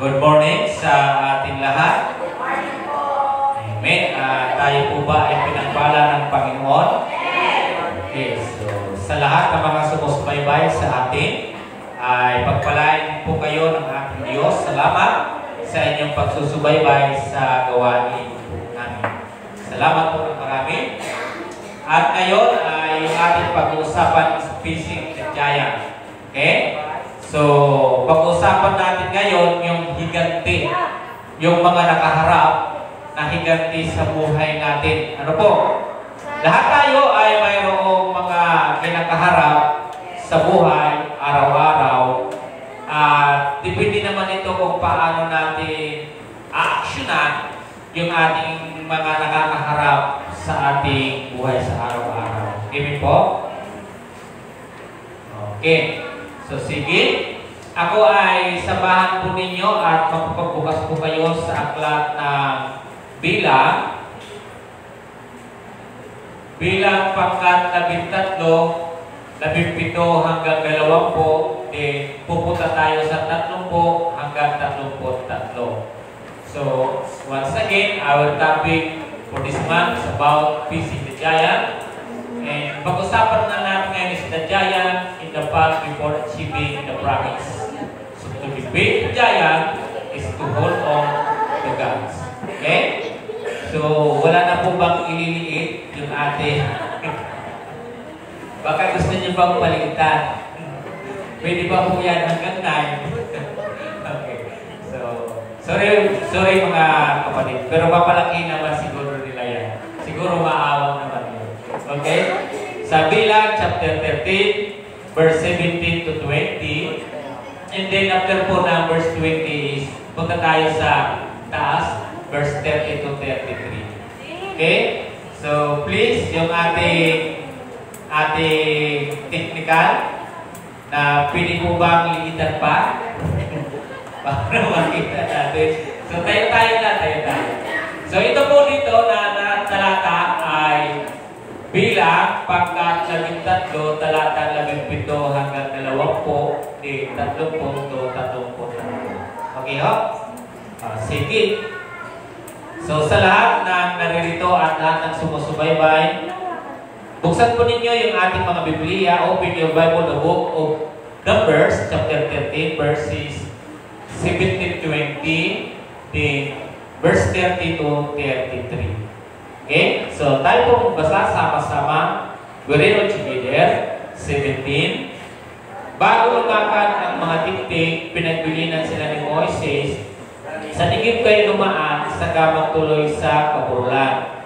Good morning sa ating lahat. Amen. Tayo po ba ay pinagpala ng Panginoon? Okay, so sa lahat ng mga sumusubaybay sa atin, ay pagpalain po kayo ng ating Diyos. Salamat sa inyong pagsusubaybay sa gawain namin. Salamat po ng marami. At ngayon ay ating pag-uusapan is facing the giant. Okay? So, pag-uusapan natin ngayon yung higanti. Yung mga nakaharap na higanti sa buhay natin. Ano po? Lahat tayo ay mayroong mga kinakaharap sa buhay, araw-araw. Depende naman ito kung paano natin a-actionan yung ating mga nakakaharap sa ating buhay sa araw-araw. Amen po? Okay. So, sige. Ako ay samahan po ninyo at magpapagbukas po kayo sa aklat ng Bilang. Bilang pangkat 13, 17 hanggang 20. Pupunta tayo sa 30 hanggang 33. So, once again, our topic for this month is about facing the giant. And pag-usapan na natin ngayon is the giant in the path before achieving the promise. So to defeat the giant is to hold on to God. Okay? So wala na po bang ililiit yung ating baka gusto niyo bang palitan? Pwede ba po yan hanggang 9? Okay. So, sorry mga kapatid. Pero papalaki naman siguro nila yan. Siguro maawang naman yun. Okay? Sa Bilang, chapter 13, verse 17 to 20. And then after po ng verse 20 is, punta tayo sa taas, verse 30 to 33. Okay? So, please, yung ating technical, na pwede po bang liitan pa? Para makita natin. So, tayo. So, ito po dito na talata ay Bilang, pangkat 13, talata 17 hanggang 20, 30 to 30. Okay ho? Sige. So, sa lahat ng naririto at lahat ng sumusubaybay, buksan po ninyo yung ating mga Biblia. Open your Bible, the book of Numbers, chapter 13, verses 17 to 20, verse 30 to 33. Okay? So, tayo po magbasa sama-sama. We're all together. 17. Bago lumakan ang mga tiktik, pinagbilinan sila ni Moises, sa tigib kayo dumaan, saka magtuloy sa kaburulan.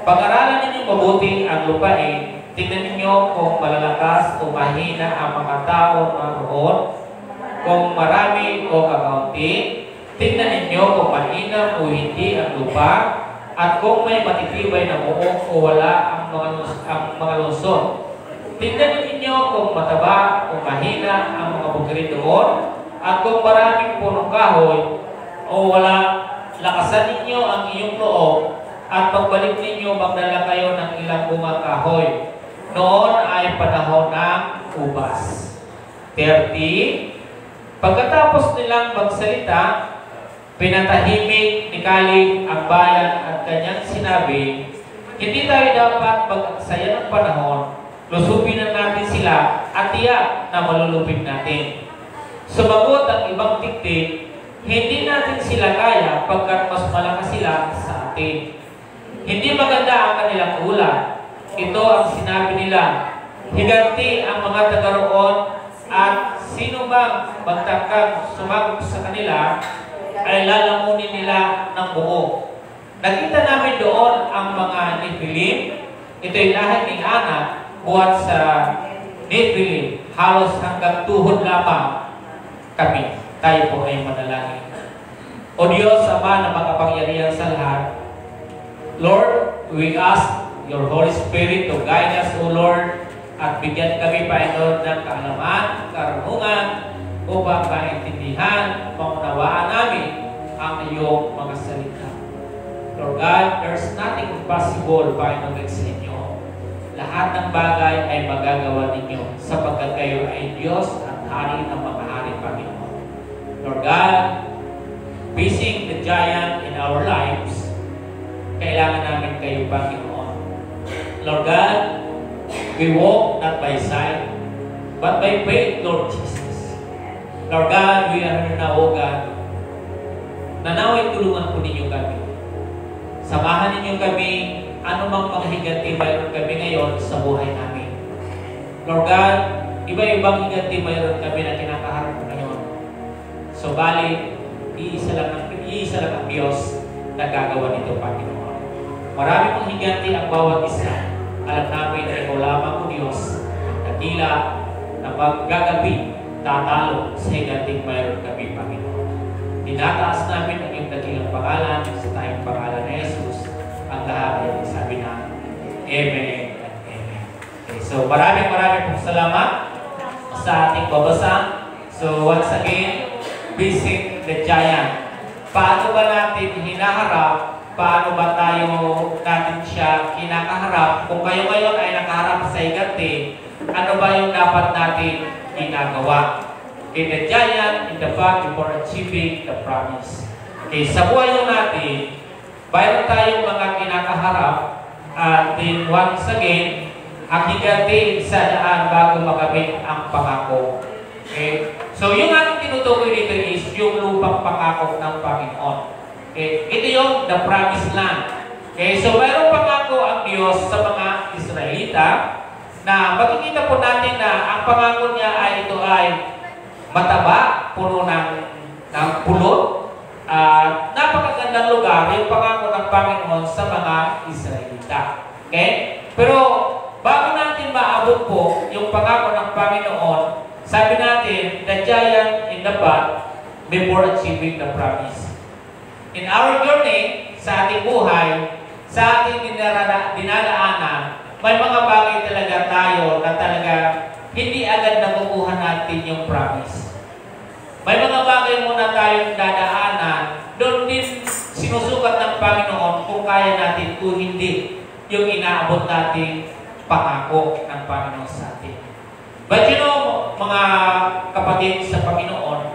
Pag-aralan ninyo mabuti ang lupain, tingnan ninyo kung malalakas o mahina ang mga tao naroon, kung marami o kakaunti, tingnan ninyo kung mainam o hindi ang lupa, at kung may matitibay na buong o wala ang mga lungsod. Tingnan ninyo kung mataba o mahina ang mga bukid doon, at kung maraming punong kahoy o wala, lakasan ninyo ang iyong loob, at pagbalik ninyo magdala kayo ng ilang bunga kahoy. Noon ay panahon ng ubas. 30. Pagkatapos nilang magsalita, pinatahimik ni Kaleb ang bayan at kanyang sinabi, hindi tayo dapat mag-aksaya ng panahon, lusupin na natin sila at tiyak na malulupin natin. Sumagot ang ibang tiktik, hindi natin sila kaya pagkat mas malakas sila sa atin. Hindi maganda ang kanilang ulan. Ito ang sinabi nila, higanti ang mga taga-roon at sino bang magtangkang sumagot sa kanila ay lalamunin nila ng buo. Nakita namin doon ang mga Nephilim. Ito'y lahat ng anak buhat sa Nephilim. Halos hanggang tuhod lamang kami. Tayo po ay manalangin. O Diyos, Ama na makapangyarihan sa lahat, Lord, we ask your Holy Spirit to guide us, O Lord, at bigyan kami, Panginoon, ng kaalaman, karunungan, upang maintindihan, maunawaan namin ang iyong mga salita. Lord God, there's nothing impossible, Panginoon, sa inyo. Lahat ng bagay ay magagawa ninyo sapagkat kayo ay Diyos at Hari ng mga hari, Panginoon. Lord God, giant in our lives, kailangan namin kayo, Panginoon. Lord God, we walk not by sight, but by faith, Lord Jesus. Lord God, we are here now, O God, na naway tulungan po ninyo kami. Samahan ninyo kami, anumang panghiganti mayroon kami ngayon sa buhay namin. Lord God, iba-ibang higanti mayroon kami na kinakaharap ngayon. So, bali, iisa lang ang Diyos na gagawa nito, Panginoon. Marami pang higanti ang bawat isa. Alam namin na ikaw lamang o Diyos, nakila na maggagabi, tatalo sa higanting mayroon kami, Panginoon. Tinataas namin ang iyong dakilang pangalan sa tayong pangalan ni Jesus. Ang lahat ay sabi na, Amen and Amen. Okay, so maraming pong salamat sa ating babasa. So once again, facing the giant. Paano ba natin hinaharap? Paano ba natin siya kinakaharap? Kung kayo ngayon ay nakaharap sa higanti, ano ba yung dapat natin ginagawa? Okay, the giant in the path before achieving the promise. Okay, sa buhay natin, mayroon tayong mga kinakaharap at then once again, ang higanti sa daan bago makamit ang pangako. Okay? So, yung ating tinutukoy dito is yung lupang pangako ng Panginoon. Okay? Ito yung the promised land. Okay? So, mayroong pangako ang Diyos sa mga Israelita na makikita po natin na ang pangako niya ay ito ay mataba, puno ng pulot. Napakagandang lugar yung pangako ng Panginoon sa mga Israelita. Okay? Pero bago natin maabot po yung pangako ng Panginoon, sabi natin, the giant in the path before achieving the promise. In our journey, sa ating buhay, sa ating dinadaanan, may mga bagay talaga tayo na talaga hindi agad nakukuha natin yung promise. May mga bagay muna tayong dadaanan, doon din sinusukat ng Panginoon kung kaya natin o hindi yung inaabot natin pangako ng Panginoon sa atin. But you know, mga kapatid sa Panginoon,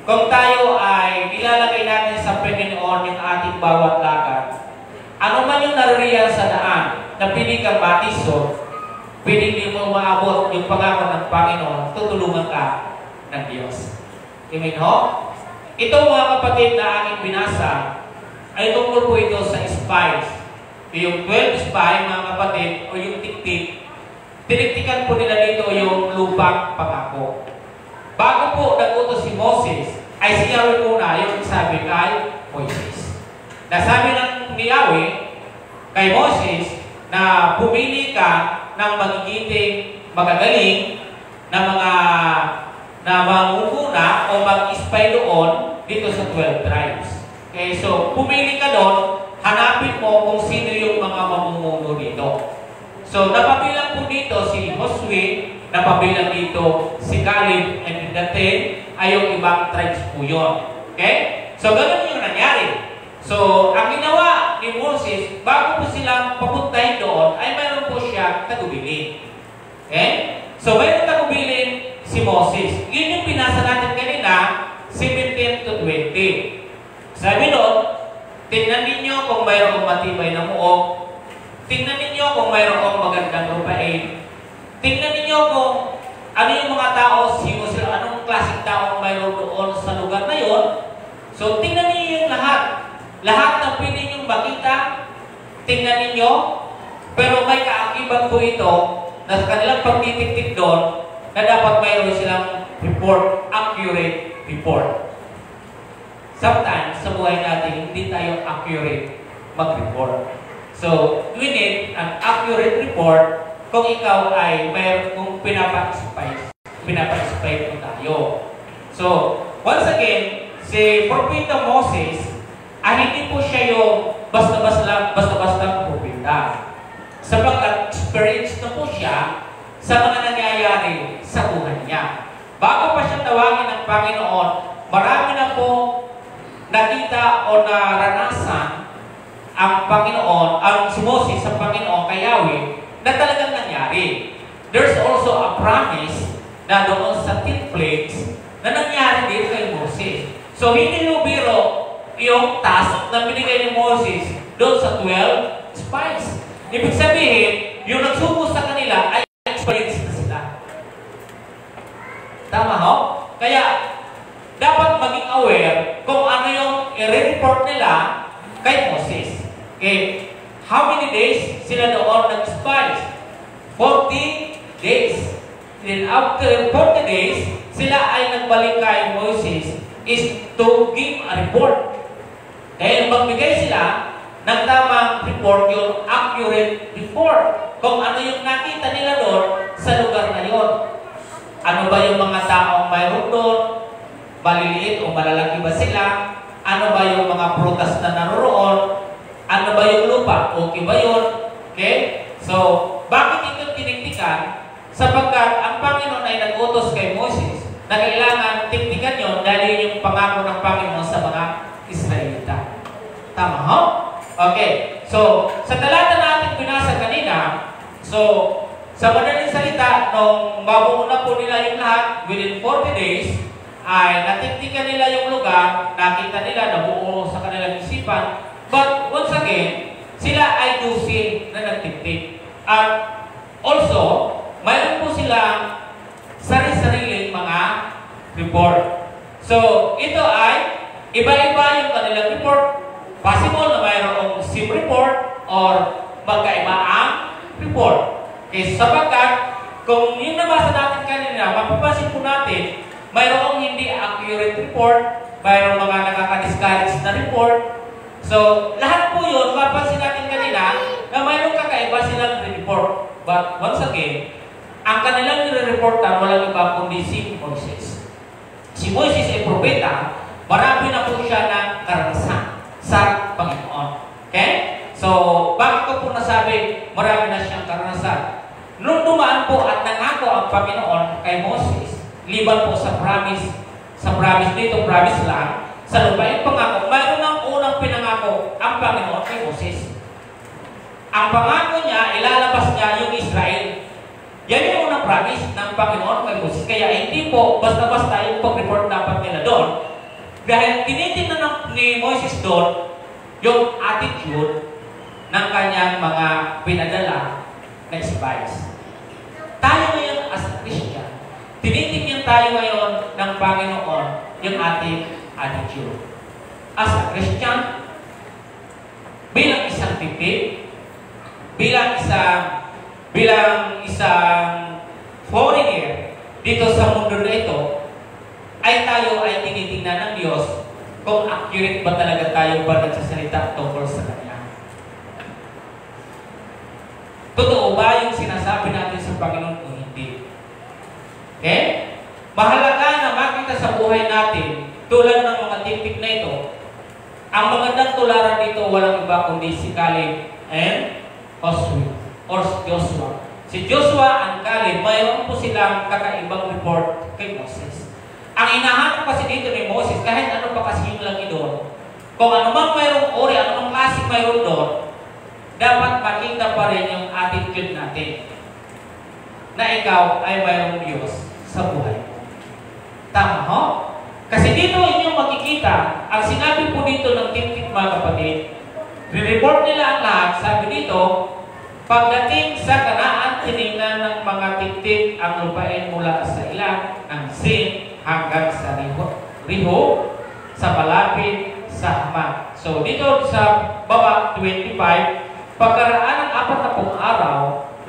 kung tayo ay nilalagay natin sa Panginoon yung ating bawat lakad, ano man yung naririyan sa daan na pili kang matiso, pili mo maabot yung pangako ng Panginoon, tutulungan ka ng Diyos. Amen ho? Ito mga kapatid na aking binasa, ay tungkol po ito sa spies. Yung 12 spy, mga kapatid, o yung tiktik, tiniktikan po nila dito yung lupang pangako. Bago po nag-utos si Moses, ay si Yahweh muna yung sabi kay Moses. Nasabi ng ni Yahweh kay Moses na pumili ka ng magigiting, magagaling na mangunguna o mag-spy doon dito sa 12 tribes. Okay, so pumili ka doon, hanapin mo kung sino yung mga mamumuno dito. So, napabilang po dito si Josue, napabilang dito si Caleb, and the 10 ay yung ibang tribes po yun. Okay? So, ganun yung nangyari. So, ang ginawa ni Moses, bago po silang papuntahin doon, ay mayroon po siya tagubilin. Okay? So, mayroon tagubilin si Moses. Yun yung pinasa natin kanina, 17 to 20. Sabi doon, tingnan ninyo kung mayroong matibay na muog. Tingnan ninyo kung mayroong magandang lupain. Tingnan ninyo kung ano yung mga tao, anong klaseng tao mayroon doon sa lugar na yun. So, tingnan ninyo yung lahat. Lahat ng pwede niyong makita, tingnan ninyo. Pero may kaakibat po ito na sa kanilang pagtitik-tik doon na dapat mayroon silang report, accurate report. Sometimes, sa buhay natin, hindi tayo accurate mag-report. So, we need an accurate report kung ikaw ay kung pinaparticipate mo tayo. So, once again, si Propeta Moses, hindi po siya yung basta-basta propeta. Sapagkat experience na po siya sa mga nangyayari sa buhay niya. Bago pa siya tawagin ng Panginoon, marami na po nakita o naranasan ang Panginoon, si Moses sa Panginoon kay Yahweh, na talagang nangyari. There's also a promise na doon sa 10 plagues na nangyari din kay Moses. So, hindi mo biro yung task na binigay ni Moses doon sa 12 spies. Ibig sabihin, yung nagsubo sa kanila ay experience na sila. Tama ho? Kaya, dapat maging aware kung ano yung i-report nila kay Moses. Okay? How many days sila doon nag-spies? 40 days. Then after 40 days, sila ay nagbalik kay Moses is to give a report. Dahil magbigay sila ng tamang report, yung accurate report. Kung ano yung nakita nila doon sa lugar na yon. Ano ba yung mga taong mayroon doon? Maliliit o malalaki ba sila? Ano ba yung mga prutas na naroon? Ano ba yung lupa? Okay ba yun? Okay? So, bakit ito tiniktikan? Sapagkat ang Panginoon ay nag-utos kay Moses na kailangan tiktikan yun dahil yung pangako ng Panginoon sa mga Israelita. Tama ho? Okay. So, sa talata natin binasa kanina, so, sa madaling salita, nung mabuo na po nila yung lahat, within 40 days, ay natiktikan nila yung lugar, nakita nila, nabuo sa kanilang isipan, but once again, sila ay dusin na nagtiktik. At also, mayroon po silang sari-sariling mga report. So, ito ay iba-iba yung kanilang report. Possible na mayroong sim report or magkaiba ang report. Okay, sapagkat kung yung nabasa natin kanina, mapapansin po natin, mayroong hindi accurate report, mayroong mga nakaka-discourage na report. So, lahat po yun, mapapansin natin kanina, na mayroong kakaiba silang report. But once again, ang kanilang nire-reportan, walang iba kundi si Moses. Si Moses ay propeta, marami na po siya ng karanasan sa Panginoon. Okay? So, bakit ko po nasabi, marami na siyang karanasan? Nung dumaan po at nangako ang Panginoon kay Moses, liban po sa promise dito, promise lang, sa lupain pangako, mayroon ng unang pinangako ang Panginoon kay Moses. Ang pangako niya, ilalabas niya yung Israel. Yan yung unang promise ng Panginoon kay Moses. Kaya hindi po basta-basta yung pag-report dapat nila doon. Dahil tinitingnan ni Moses doon yung attitude ng kanyang mga pinadala na spies. Tayo ngayon as a Christian, tinitingnan tayo ngayon ng Panginoon yung ating attitude. As a Christian, bilang isang tipi, bilang isang foreigner dito sa mundo na ito, ay tayo ay tinitingnan ng Diyos kung accurate ba talaga tayo ba nagsasalita tungkol sa Kanya. Totoo ba yung sinasabi natin sa Panginoon kung hindi? Okay? Mahalaga na makita sa buhay natin, tulad ng mga tipik na ito, ang magandang tularan dito walang iba kundi si Caleb and Joshua. Si Joshua and Caleb, mayroon po silang kakaibang report kay Moses. Ang inahanap kasi dito ni Moses, kahit ano pa kasi yung lagi doon, kung anumang mayroong ori, anumang klaseng mayroon doon, dapat makita pa rin yung attitude natin na ikaw ay mayroong Diyos sa buhay mo. Tama ho? Kasi dito inyong makikita, ang sinabi po dito ng tiktik mga kapatid, re-report nila ang lahat, sabi dito, pagdating sa Kanaan, tinignan ng mga tiktik ang lupain mula sa ilang ng Sin hanggang sa Riho, sa palapit sa Hamat. So dito sa baba 25, pagkaraan ng 40 araw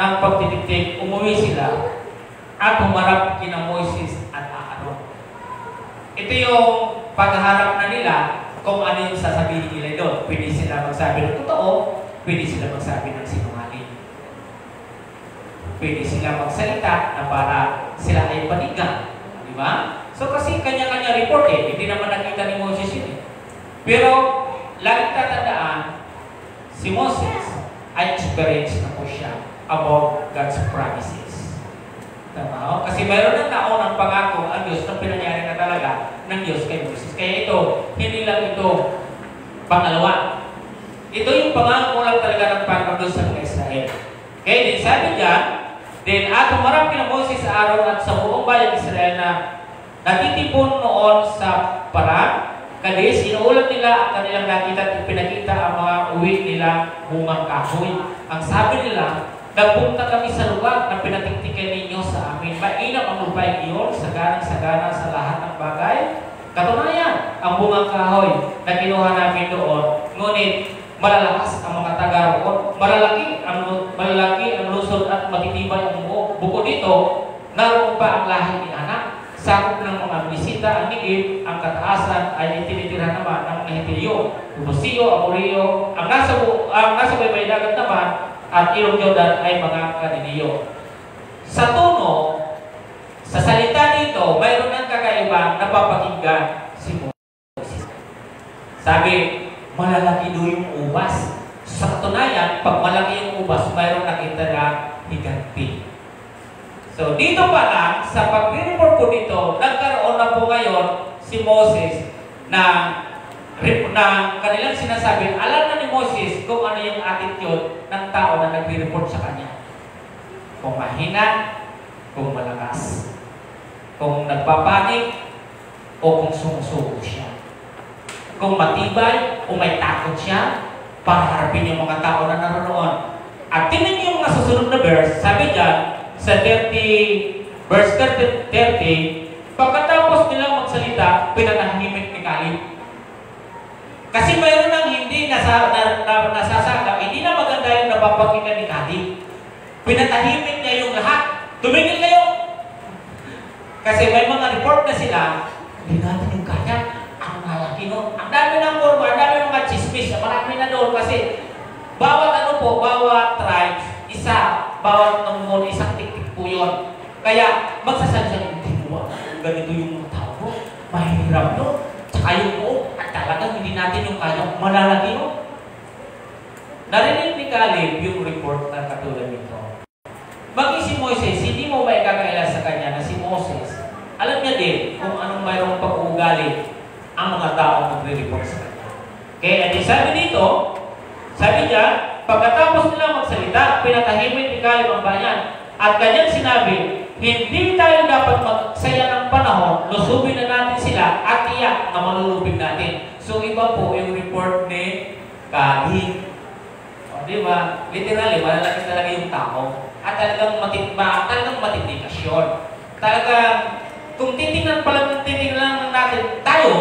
ng pagtitiktik, umuwi sila at humarap kina Moises at Aaron. Ito yung pagharap na nila kung ano yung sasabihin nila doon. Pwede sila magsabi ng totoo, pwede sila magsabi ng sinungaling. Pwede sila magsalita na para sila ay panigan. Di ba? So kasi kanya-kanya report hindi naman nakita ni Moses yun Pero, laging tatandaan, si Moses ay experience na po siya about God's promises. Tama? Kasi mayroon ng taon ng pangako ang Diyos na pinangyari na talaga ng Diyos kay Moses. Kaya ito, hindi lang ito pangalawa. Ito yung pangako lang talaga ng Panginoon sa mga Israel. Okay, then sabi diyan, then at humarap kina Moses, Aaron at sa buong bayang Israel na natitipon noon sa Paran, Kadis, inuulat nila ang kanilang nakita at pinakita ang mga uwi nila bungang kahoy. Ang sabi nila, nagpunta kami sa lugar na pinatiktikan ninyo sa amin. Mainam ang lupain iyon, saganang-sagana sa lahat ng bagay. Katunayan, ang bungang kahoy na kinuha namin doon, ngunit malalakas ang mga taga roon, malalaki ang lusod at matitibay ang buo. Bukod dito, naroon pa ang lahi ni anak. Sakop ng mga bisita ang Nigib, ang kataasan ay itinitira naman ng mga Hitiyo, Busiyo, Amorio, ang nasa baybay dagat naman, at ilog Jordan ay mga Kaniniyo. Sa tono, sa salita dito, mayroon ng kakaibang napapakinggan si Moses. Sabi, malalaki doon yung ubas. Sa katunayan, pag malaki yung ubas, mayroon nakita na higanti. So, dito pa lang, sa pag-report po dito, nagkaroon na po ngayon si Moses na kanilang sinasabi, alam na ni Moses kung ano yung attitude ng tao na nag-report sa kanya. Kung mahina, kung malakas, kung nagpapanik, o kung sumusuko siya. Kung matibay, o may takot siya, para harapin yung mga tao na naroon. At tingnan yung mga susunod na verse, sabi dyan, sa verse 30, pagkatapos nilang magsalita, pinatahimik ni Caleb. Kasi mayroon ng hindi nasasaka, hindi na maganda yung napapakinggan ni Caleb. Pinatahimik niya yung lahat. Tumingin kayo! Kasi may mga report na sila, hindi natin yung kaya. Ang malaki nun. Ang dami ng forma, ang dami mga chismis, marami na doon kasi bawat bawat tribes, bawat nangmon, isang tiktik po yun. Kaya, magsasalita hindi mo, ganito yung tao mo, mahirap no, tsaka yung buo, at talagang hindi natin yung kaya, malalaki no. Narinig ni Caleb yung report na katulad nito. Maging si Moses, hindi mo ba ikakaila sa kanya na si Moses, alam niya din kung anong mayroong pag-uugali ang mga tao magre-report sa kanya. Kaya, sabi dito, sabi niya, pagkatapos nila magsalita, pinatahimik ni Caleb ang bayan. At kanyang sinabi, hindi tayo dapat magsaya ng panahon, lusubin na natin sila at iyak na malulubig natin. So iba po yung report ni Caleb. O diba? Literally, malalaki talaga yung tao. At talagang matindikasyon. Talagang, kung titingnan lang natin tayo,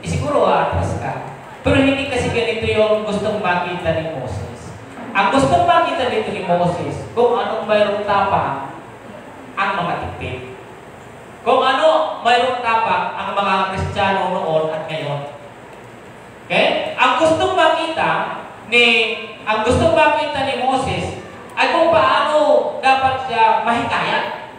siguro atras ka. Pero hindi kasi ganito yung gustong makita ni Moses. Ang gustong makita dito ni Moses, kung anong mayroong tapang ang mga tipid. Kung ano mayroong tapang ang mga Kristiyano noon at ngayon. Okay? Ang gustong makita ni Moses ay kung paano dapat siya mahikayat.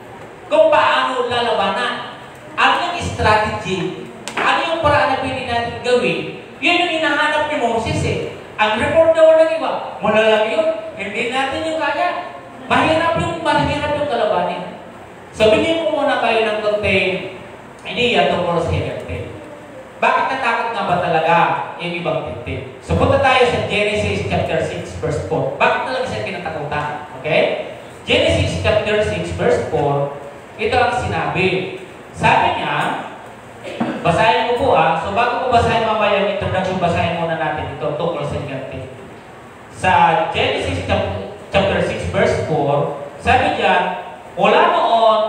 Kung paano lalabanan. Ano yung strategy? Ano yung paraan na pwede natin gawin? Yun yung hinahanap ni Moses eh. Ang report daw ng iba, malalaki yun. Hindi natin yung kaya. Mahirap yung kalabanin. So, bigyan ko muna kayo ng konting idea tungkol sa higante. Bakit natakot nga ba talaga yung ibang tipid? So, punta tayo sa Genesis chapter 6, verse 4. Bakit talaga siya kinatakutan? Okay? Genesis chapter 6, verse 4, ito ang sinabi. Sabi niya, basahin mo po So, bago ko basahin mamaya yung introduction, basahin muna natin ito tungkol sa higante. Sa Genesis chapter 6, verse 4, sabi diyan, mula noon,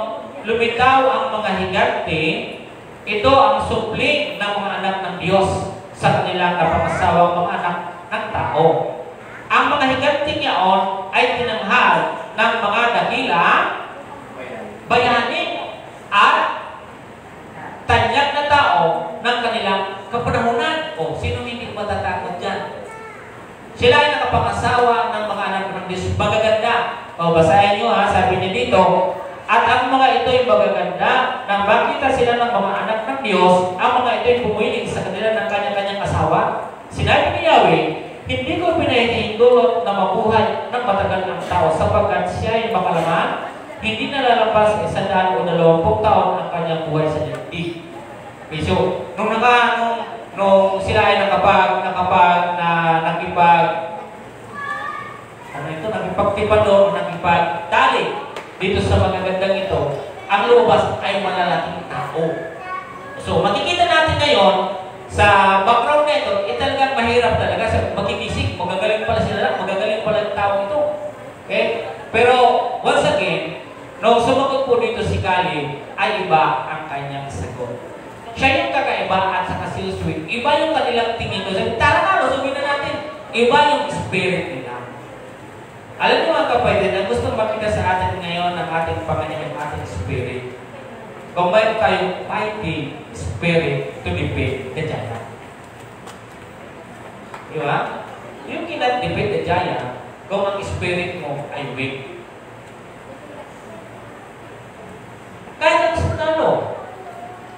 lumitaw ang mga higante, ito ang supling ng mga anak ng Diyos sa kanilang napangasawang mga anak ng tao. Ang mga higante niyaon ay tinanghal ng mga dakilang bayani at tanyag na tao ng kanilang kapanahunan. O, sino hindi matatakot dyan? Sila ay nakapangasawa ng mga anak ng Diyos. Magaganda. O, basahin nyo sabi niya dito. At ang mga ito ay magaganda nang makita sila ng mga anak ng Diyos, ang mga ito ay pumuiling sa kanila ng kanyang-kanyang asawa. Sinabi ni Yahweh, hindi ko pinahihindulot na mabuhay ng matagal ang tao sapagkat siya ay makalaman, hindi nalalampas sa 100 o 20 taon ang kanyang buhay sa daigdig. Okay, so, nung sila ay nakipagtali dito sa magagandang ito, ang lumabas ay malalaking tao. So, makikita natin ngayon, sa background na ito, talagang mahirap talaga sa makinisig. Magagaling pala sila, magagaling pala yung tao ito. Okay? Pero, once again, nung sumagot po dito si Kali, ay iba ang kanyang sagot. Siya yung kakaiba at saka si Joshua. Iba yung kanilang tingin ko. Tara na, lusumin na natin. Iba yung spirit nila. Alam niyo mga kapatid, ang gustong makita sa atin ngayon ng ating Panginoon, ng ating spirit. Kung mayroon tayong fighting spirit to defeat the giant. Di ba? You cannot defeat the giant kung ang spirit mo ay weak. Kahit ang sundalo,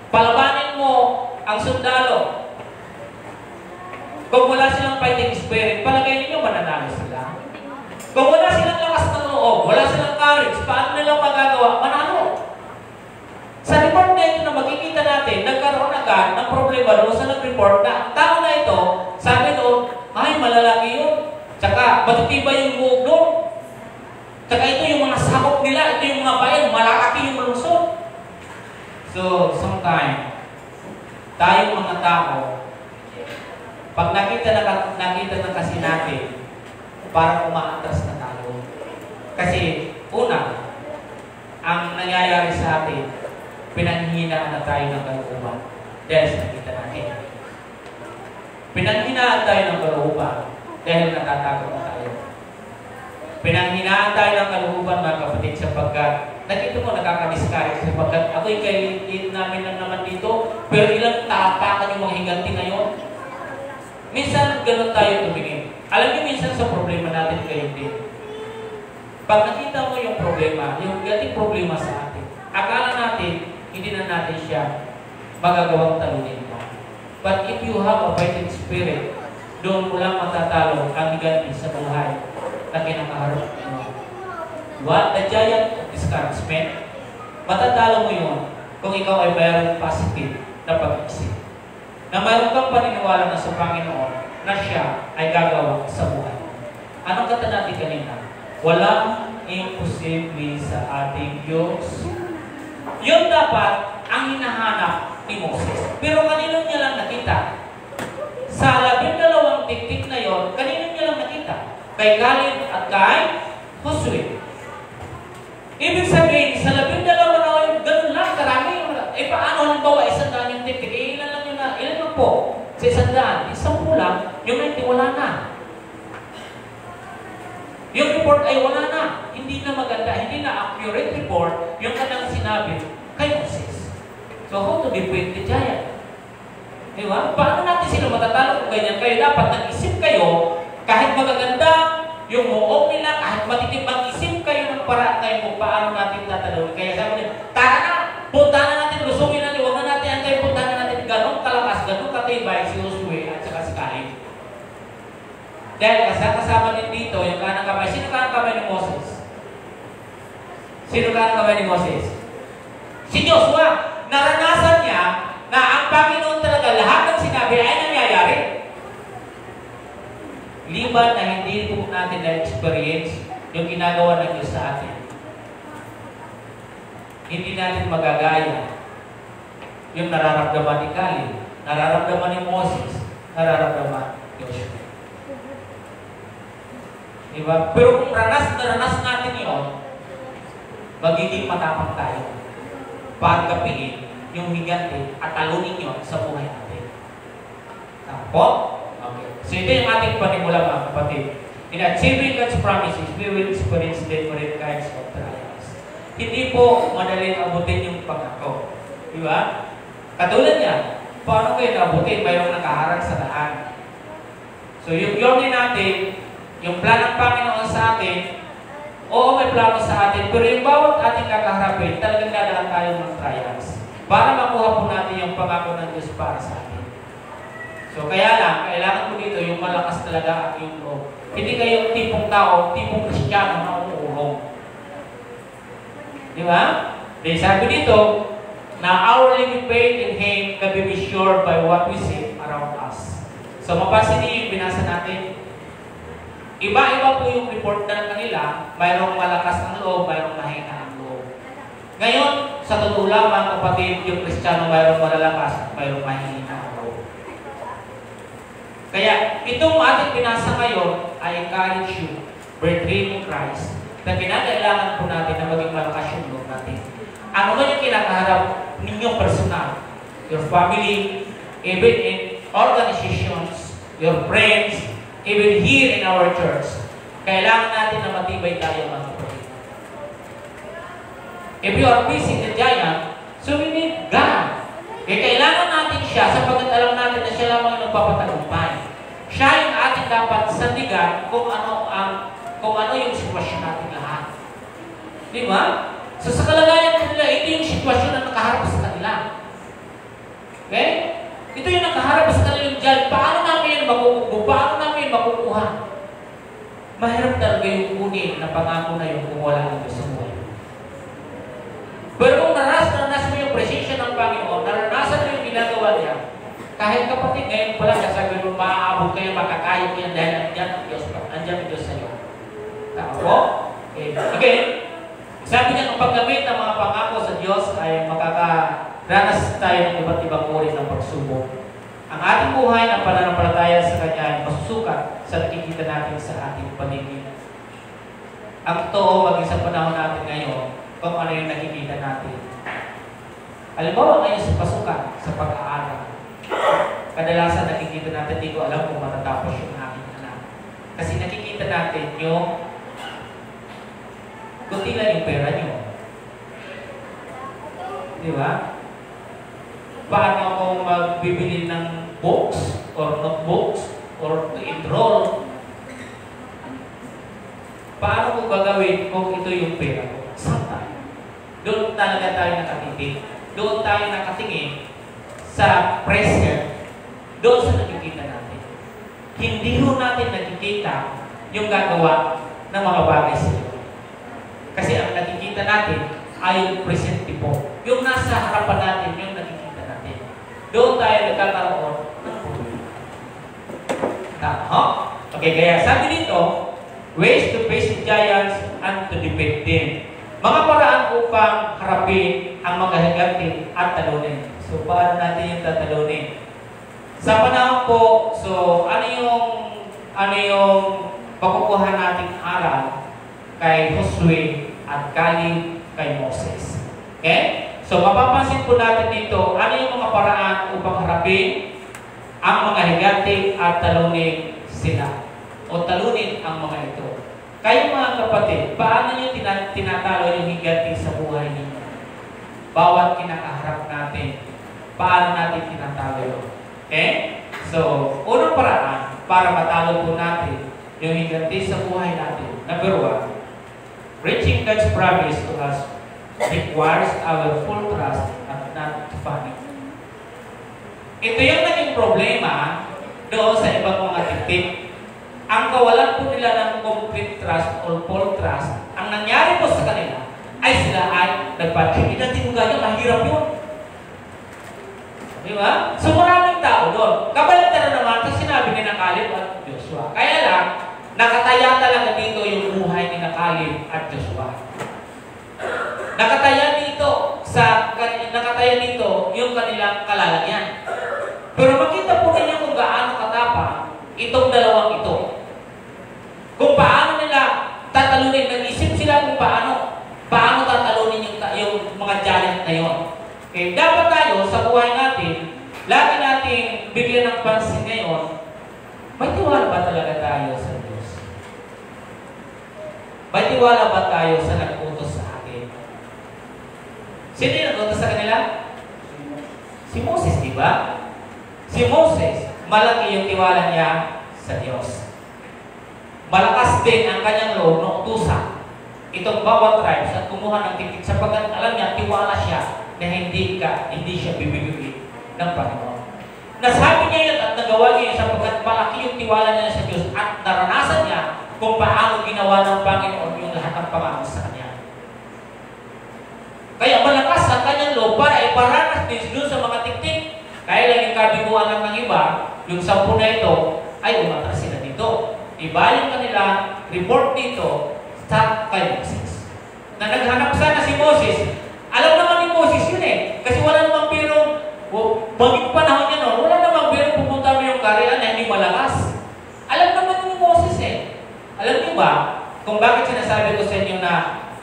palabanin mo ang sundalo. Kung wala silang fighting spirit, palagay ninyo mananalo sila. Kung wala silang lakas ng loob, wala silang courage, paano nilang magagawa? Manalo. Sa report na ito na makikita natin, nagkaroon agad ng problema doon sa nag-report na ang tao na ito, sabi doon, ay malalaki yun. Tsaka matitibay yung buhok doon. Tsaka ito yung mga sakop nila, ito yung mga bayan, malaki yung lungsod. So, sometimes, tayong mga tao, pag nakita na kasi natin, parang umaatras na tayo. Kasi, una, ang nangyayari sa atin, pinanghihinaan na tayo ng kalooban dahil sa nakita natin. Pinanghinaan tayo ng kalooban dahil natatakot na tayo. Pinanghinaan tayo ng kalooban, mga kapatid, sapagkat nakita mo, nakaka-discourage sapagkat ako'y kailitin namin lang naman dito, pero ilang tapakan yung mga higanti ngayon. Minsan, ganun tayo tumingin. Alam niyo, minsan sa problema natin kayo din. Pag nakita mo yung problema, yung gating problema sa atin, akala natin, hindi na natin siya magagawang talunin mo. But if you have a fighting spirit, doon mo lang matatalo ang higanti sa buhay na kinakaharap mo. What? The giant of discouragement, matatalo mo yun kung ikaw ay mayroong positive na pag-isip. Na mayroon kang paniniwala na sa Panginoon na siya ay gagawa sa buhay. Anong kata natin kanina? Walang imposible sa ating Diyos. Yun dapat ang hinahanap ni Moses. Pero kanino niya lang nakita? Sa 12 tiktik na yon, kanino niya lang nakita? Kay Caleb at kay Joshua. Ibig sabihin, sa 12 na yon, ganun lang, karami. Paano halimbawa, 100 yung tiktik? Ilan lang yun na, ilan lang po? Sa 100, isang lang, yung 90 wala na. Yung report ay wala na. Hindi na maganda, hindi na accurate report yung kanyang sinabi kay Moses. So, how to defeat the giant? Di ba? Paano natin sila matatalo kung ganyan kayo? Dapat nag-isip kayo, kahit magaganda yung muog nila, kahit matitib mag-isip kayo ng paraan kayo kung paano natin tatalawin. Kaya sabi nila, tara na, punta na natin, lusungin natin, huwag na natin antay, punta na natin, ganong kalakas, ganong katibay si Joshua at saka si Caleb. Dahil kasama din dito yung kanang kamay. Sino kanang kamay ni Moses? Sino kanang kamay ni Moses? Si Joshua. Naranasan niya na ang Panginoon talaga lahat ng sinabi ay nangyayari. Liban na hindi po natin na-experience yung ginagawa ng Diyos sa atin. Hindi natin magagaya yung nararamdaman ni Caleb, nararamdaman ni Moses, nararamdaman ni Joshua. Diba? Pero kung naranas natin yun, magiging matapang tayo para gapiin yung higanti at talunin yun sa buhay natin. Tapo? Okay. So ito yung ating panimula, mga kapatid. In achieving God's promises, we will experience different kinds of trials. Hindi po madaling abutin yung pangako. Diba? Katulad niya, paano kayo naabutin? Mayroong nakaharang sa daan. So yung journey natin, yung plan ng Panginoon sa atin, oo, may plano sa atin, pero yung bawat ating kakaharapin, talagang dadaan tayo ng trials para makuha po natin yung pangako ng Diyos para sa atin. So kaya lang, kailangan po dito yung malakas talaga ang iyong loob. Hindi kayo tipong tao, tipong Kristiyano na umuulong. Di ba? Dahil sabi dito, na our living faith in Him can be sure by what we see around us. So mapasin niyo yung binasa natin. Iba-iba po yung report na kanila, mayroong malakas ang loob, mayroong mahina ang loob. Ngayon, sa totoo lang, mga kapatid, yung Kristiyano mayroong malalakas at mayroong mahina ang loob. Kaya itong ating binasa ngayon, I encourage you, brethren in Christ, na kinakailangan po natin na maging malakas yung loob natin. Ano man yung kinakaharap ninyong personal, your family, even in organizations, your friends, even here in our church, kailangan natin na matibay tayo mga kapatid. If you are facing the giant, so we need God. Kailangan natin siya sapagkat alam natin na siya lamang yung nagpapatagumpay. Siya yung ating dapat sandigan kung ano yung sitwasyon natin lahat. Di ba? So sa kalagayan nila, ito yung sitwasyon na nakaharap sa kanila. Okay? Ito yung nakaharap sa kanila yung dyan. Paano namin makukuha? Paano namin makukuha? Mahirap talaga yung kunin na pangako na yung kung wala ng Diyos sa buhay. Pero kung naranasan mo yung presensya ng Panginoon, naranasan mo yung ginagawa niya, kahit kapatid ngayon pala, sabi mo, maaabot kayo, makakayo kayo dahil nandiyan ang Diyos sa iyo. Tama po? Okay. Again, sabi niya, ang paggamit ng mga pangako sa Diyos ay makakaranas tayo ng iba't ibang uri ng pagsubok. Ang ating buhay ng pananampalataya sa Kanya ay masusukat sa nakikita natin sa ating paligid. Ang totoo, maging sa panahon natin ngayon, kung ano yung nakikita natin. Halimbawa ngayon sa pasukan, sa pag-aaral. Kadalasan nakikita natin, hindi ko alam kung matatapos yung aking anak. Kasi nakikita natin yung kunti lang yung pera nyo. Di ba? Paano ako magbibili ng books or notebooks or to enroll? Paano ko gagawin kung ito yung pera ko? Saan tayo? Doon talaga tayo nakatitig. Doon tayo nakatingin sa present. Doon sa nakikita natin. Hindi ho natin nakikita yung gagawa ng mga bagay sa iyo. Kasi ang nakikita natin ay yung present tipo. Yung nasa harapan natin, yung nakikita natin. Doon tayo nagkakaroon ng problema. Tama? Okay, kaya sabi dito, ways to face the giants and to defeat them. Mga paraan upang harapin ang mga higanti at talunin. So, paano natin yung tatalunin? Sa panahon po, so, ano yung pakukuha nating aral kay Josue at Caleb kay Moses. Okay? So, mapapansin po natin dito, ano yung mga paraan upang harapin ang mga higanti at talunin sila. O talunin ang mga ito. Kayo mga kapatid, paano nyo tinatalo yung higanti sa buhay ninyo? Bawat kinakaharap natin, paano natin tinatalo yun? Okay? So, unang paraan para matalo po natin yung higanti sa buhay natin. Number one, reaching God's promise to us requires our full trust and not panic. Ito yung naging problema doon sa ibang mga titik. Ang kawalan po nila ng complete trust or full trust, ang nangyari po sa kanila ay sila ay nagpatik. Hindi mo ganyan, mahirap yun. Di ba? So maraming tao doon. Kabaligtaran naman sa sinabi ni Caleb at Joshua. Kaya lang, nakataya talaga dito yung buhay ni Caleb at Joshua. Nakataya dito yung kanilang kalalagyan. Pero makita po ninyo kung gaano katapang itong dalawang ito. Kung paano nila tatalunin, nag-isip sila kung paano tatalunin yung mga giant na yun. Okay, dapat tayo sa buhay natin, lagi nating bigyan ng pansin ngayon, may tiwala ba talaga tayo sa Diyos? May tiwala ba tayo sa nag-utos sa atin? Sino yung nag-utos sa kanila? Si Moses, di ba? Si Moses, malaki yung tiwala niya sa Diyos. Malakas din ang kanyang loob ng utusan itong bawat tribes at kumuha ng titik sapagkat alam niya, tiwala siya na hindi siya bibigyan ng Panginoon. Nasabi niya yun at nagawa niya yun sapagkat malaki yung tiwala niya sa Diyos at naranasan niya kung paano ginawa ng Panginoon yung lahat ng pangako sa kanya. Kaya malakas ang kanyang loob para iparanas din doon sa mga tiktik. Kaya lang yung kabiguan ng iba, yung 10 na ito, ay umatras sila dito. Iba yung kanila report dito sa kay Moses. Na naghanap sana si Moses. Alam naman ni Moses yun eh. Kasi wala namang birong, baging panahon niya no, wala namang birong pupunta mo yung karian na hindi malakas. kung bakit sinasabi ko sa inyo na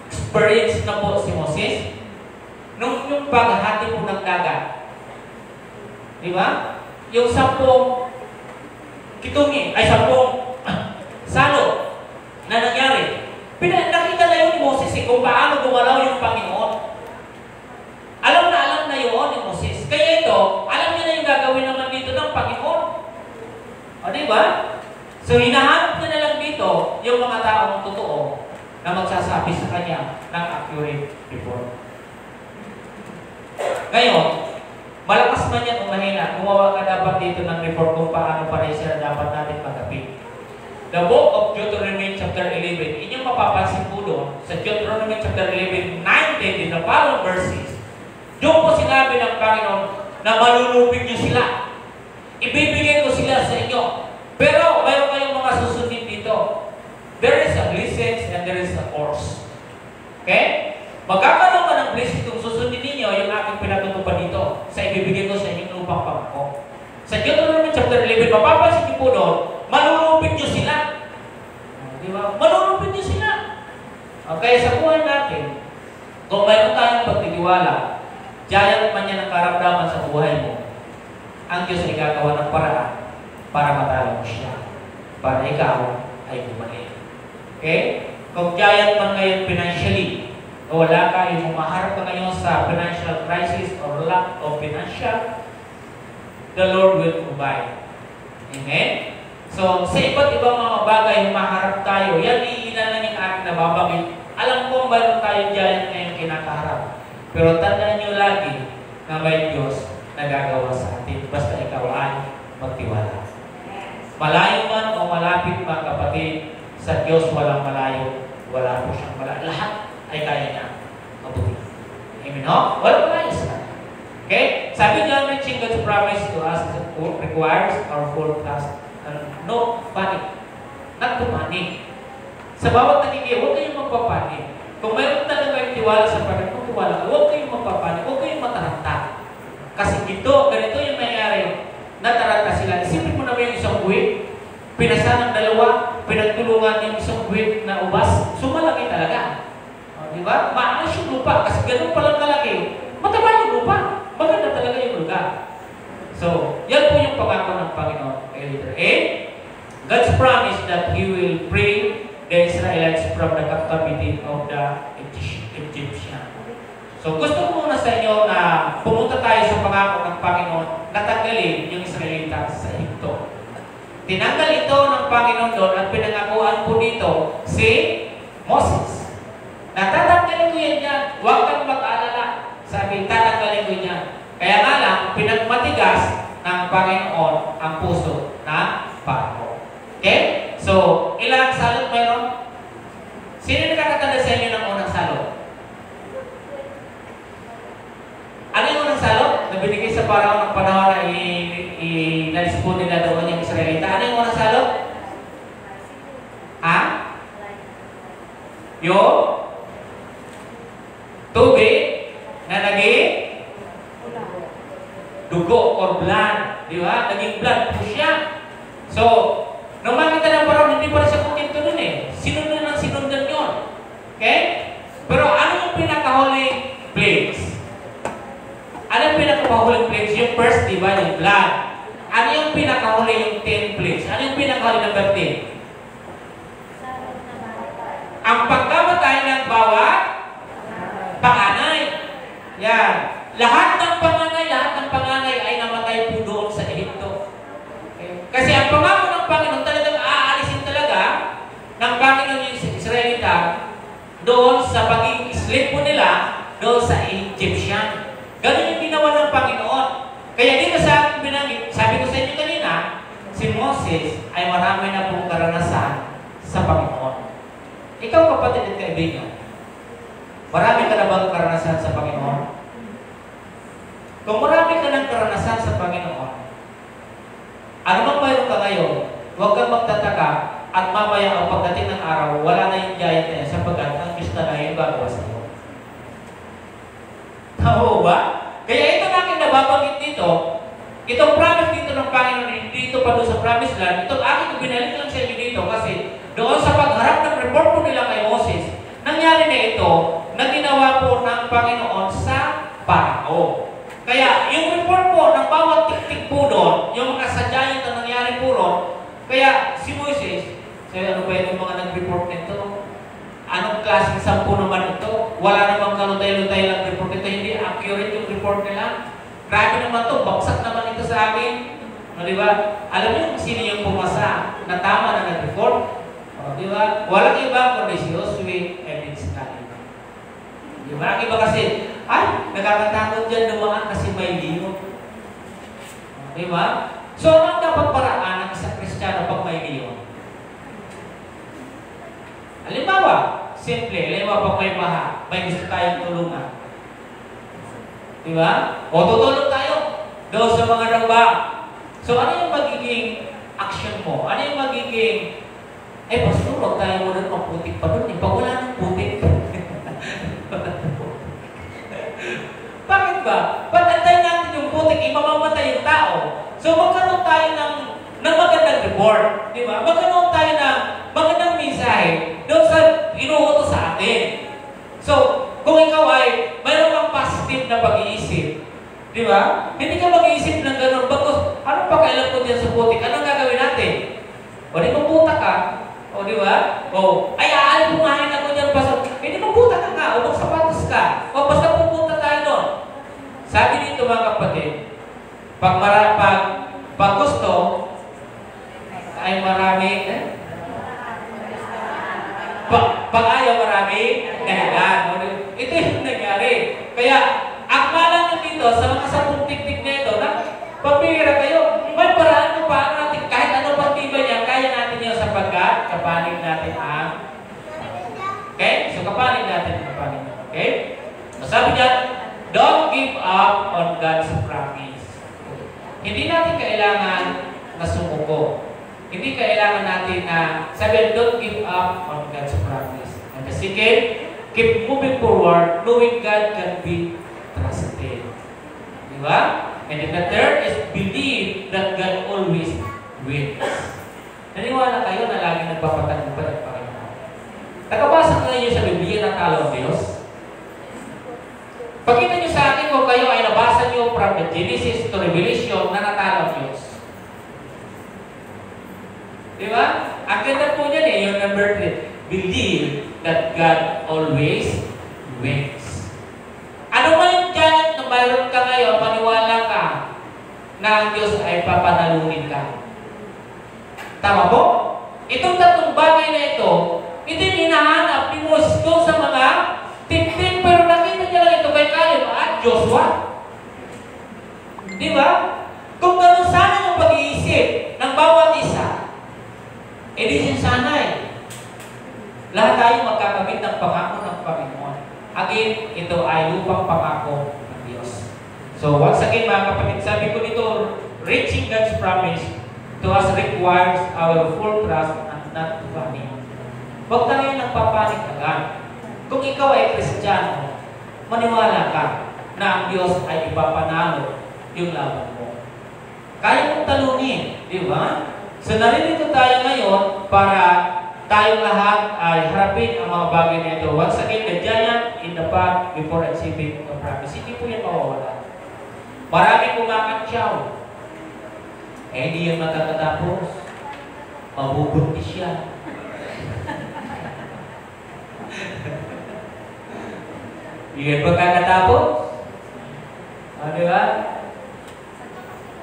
experience na po si Moses, yung paghahati po ng dagat. Di ba? Yung 10 kitungi, ay 10 salo na nangyari. Nakita na yun ni Moses kung paano gumalaw yung Panginoon. Alam na yun ni Moses. Kaya ito, alam niya na yung gagawin naman dito ng Panginoon. O, di ba? So, hinahanap niya na lang dito yung mga taong totoo na magsasabi sa kanya ng accurate report. Ngayon, malakas man yan o mahina, gumawa ka dapat dito ng report kung paano pa rin siya dapat natin magapit. The book of Deuteronomy chapter 11, inyong mapapansin po doon, sa Deuteronomy chapter 11, 19, in the following verses, doon po sinabi ng Panginoon na malulupig niyo sila. Ibibigay ko sila sa inyo. Pero mayroon kayong mga susundin dito. There is a blessing and there is a curse. Okay? Magkakaroon ka ng blessing kung susundin ninyo yung aking pinatutupad dito sa ibibigay ko sa inyong lupang pangako. Sa Deuteronomy chapter 11, mapapansin niyo po doon, malulupig niyo sila. Di ba? Malulupig niyo sila. Okay, sa buhay natin, kung mayroon tayong pagtitiwala, giant man yan ang karamdaman sa buhay mo, ang Diyos ay gagawa ng paraan para matalo mo siya. Para ikaw ay gumaling. Okay? Kung giant man ngayon financially, o wala ka, yung maharap ka ngayon sa financial crisis or lack of financial, the Lord will provide. Amen? So, sa iba't ibang mga bagay maharap tayo, yan iilan lang yung aking nababangit. Alam ko mayroon tayong giant ngayong kinakaharap. Pero tandaan nyo lagi na may Diyos na gagawa sa atin. Basta ikaw ay magtiwala. Malayo man o malapit mga kapatid, sa Diyos walang malayo, wala po siyang malayo. Lahat ay kaya niya mabuti. Amen, no? Walang malayo sa kanya. Okay? Sabi niya, reaching God's promise to us requires our full trust. No panic. Not to panic. Sa bawat nakikiya, huwag kayong magpapanik. Kung mayroon talaga kayong tiwala sa Panginoon, tiwala, huwag kayong magpapanik, huwag kayong mataranta. Kasi ganito yung nangyari. Nataranta sila. Isipin mo naman yung isang buwig, pinasa ng dalawa, pinagtulungan yung isang buwig na ubas, sumalaki talaga. Di ba? Maalas yung lupa, kasi ganun palang kalaki. Mataba yung lupa. Maganda talaga yung lugar. So, yan po yung pangako ng Panginoon. Letter A, God's promise that He will free the Israelites from the captivity of the Egyptian. So, gusto ko muna sa inyo na pumunta tayo sa pangako ng Panginoon na tanggalin yung Israelita sa Egypto. Tinanggal ito ng Panginoon doon at pinangakuan po dito si Moses. Natatanggalin ko yan yan. Huwag kang mag-alala. Sabi, tatanggalin ko yan. Kaya nga lang, pinagmatigas ng Panginoon ang puso na Panginoon. Okay? So, ilang salot mayroon? Sino nakakatanda sa inyo ng unang salot? Ano yung unang salot? Na binigay sa Parang ng panahon na inalispon nila doon yung Israelita. Ano yung unang salot? Ha? Yung tubig na naging dugo or blood. Di ba? Naging blood po siya. So, nung makita ng Parang, hindi pa rin siya kukinto nun eh. Sinundan yun. Okay? Pero ano yung pinakahuling plagues? Ano yung pinakahuling plagues? Yung first, di ba? Yung blood. Ano yung pinakahuli yung 10 plagues? Ano yung pinakahuli number 10? Ang pagkamatay ng bawat panganay. Yan. Lahat ng panganay ay namatay po doon sa Egypto. Okay? Kasi ang pangako ng Panginoon talagang aalisin talaga ng Panginoon yung Israelita doon sa pagiging slave po nila doon sa Egyptian. Ganun yung ginawa ng Panginoon. Kaya dito sa aking binanggit, sabi ko sa inyo kanina, si Moses ay marami na pong karanasan sa Panginoon. Ikaw kapatid at kaibigan, marami ka na bang karanasan sa Panginoon? Kung marami ka ng karanasan sa Panginoon, ano mang mayroon ka ngayon, huwag kang magtataka at mamaya ang pagdating ng araw, wala na yung giant na yan sapagkat ang Diyos na lang yung gagawa sa iyo. Tao ba? Kaya ito na aking nababanggit dito, itong promise dito ng Panginoon, dito pa doon sa promise land, itong aking binalik lang sa inyo dito kasi doon sa pagharap ng report po nila kay Moses, nangyari na ito na ginawa po ng Panginoon sa Parao. Kaya yung report po ng bawat tiktik po doon, yung mga sadyayan na nangyari po ron, kaya si Moses, sabi, ano ba yung mga nag-report nito? Anong klaseng sampu naman ito? Wala namang kalutay-lutay lang report nito, hindi accurate yung report nila. Grabe naman to, baksak naman ito sa amin. No, di ba? Alam niyo kung sino yung pumasa na tama na nag-report? O, di ba? Walang iba kundi si Josué and Caleb. Di ba? Ang iba kasi, ay, nakakatakot dyan dumaan kasi may liyo. Di ba? So, anong dapat paraan ng isang Kristiyano pag may liyo? Halimbawa, simple, halimbawa pag may baha, may gusto tayong tulungan. Di ba? O tutulong tayo doon sa mga ramba. So, ano yung magiging action mo? Ano yung magiging, pastor, huwag tayo muna ng putik pa doon. Pag wala ng putik. Bakit ba? Patantayin natin yung putik, mamamatay yung tao. So, magkaroon tayo ng magandang report. Di ba? Magkaroon tayo ng magandang mensahe doon sa inuutos sa atin. So, kung ikaw ay mayroon kang positive na pag-iisip, di ba? Hindi ka mag-iisip ng gano'n. Bakit, ano pa kailan ko dyan sa putik? Anong gagawin natin? O di magputa ka. O di ba? O, ay aalpungahin ako dyan. Hindi magputa ka nga. O magsapatos ka. O basta pupunta tayo doon. Sabi dito mga kapatid, pag gusto, ay marami, pag ayaw marami, dahilan. Ito yung nangyari. Kaya, akala nyo dito, sa mga 10 tiktik na ito, na pabira kayo, may paraan kung paano natin, kahit ano pagtibay niya, kaya natin yun sapagkat kapanig natin ang, okay? So, kapanig natin. Okay? Masabi dyan, don't give up on God's promise. Hindi natin kailangan na sumuko. Hindi kailangan natin na sabihin, don't give up on God's promise. And the second, keep moving forward, knowing God can be trusted. Di ba? And then the third is believe that God always wins. Naniwala kayo na lagi nagpapatagumpay ang Panginoon. Nakabasa ko ninyo sa Biblia na talo ang Diyos. Pakita nyo sa akin kung kayo ay nabasa nyo from the Genesis to Revelation na natalo ang Diyos. Di ba? Ang ganda po niyan yung number 3. Believe that God always wins. Ano man yung challenge na mayroon ka ngayon, maniwala ka na ang Diyos ay papanalunin ka. Tama po? Itong tatlong bagay na ito, hindi hinahanap ni Moses doon sa mga tiktik, pero nakita niya lang ito kay Caleb at Joshua. Di ba? Kung gano'n sana yung pag-iisip ng bawat isa, di sanay. Lahat tayo magkakamit ng pangako ng Panginoon. Again, ito ay lupang pangako ng Diyos. So, once again mga kapatid, sabi ko dito, reaching God's promise to us requires our full trust and not panic. Huwag tayo nagpapanik agad. Kung ikaw ay Kristiyano, maniwala ka na ang Diyos ay ipapanalo yung laban mo. Kaya mong talunin, di ba? So, naririto tayo ngayon para tayong lahat ay harapin ang mga bagay na ito. Once again, the giant in the path before achieving the promise. Hindi po yan mawawala. Maraming kumakantyaw. Hindi yan magkakatapos. Mabubuntis siya. Yan pagkakatapos. Di ba?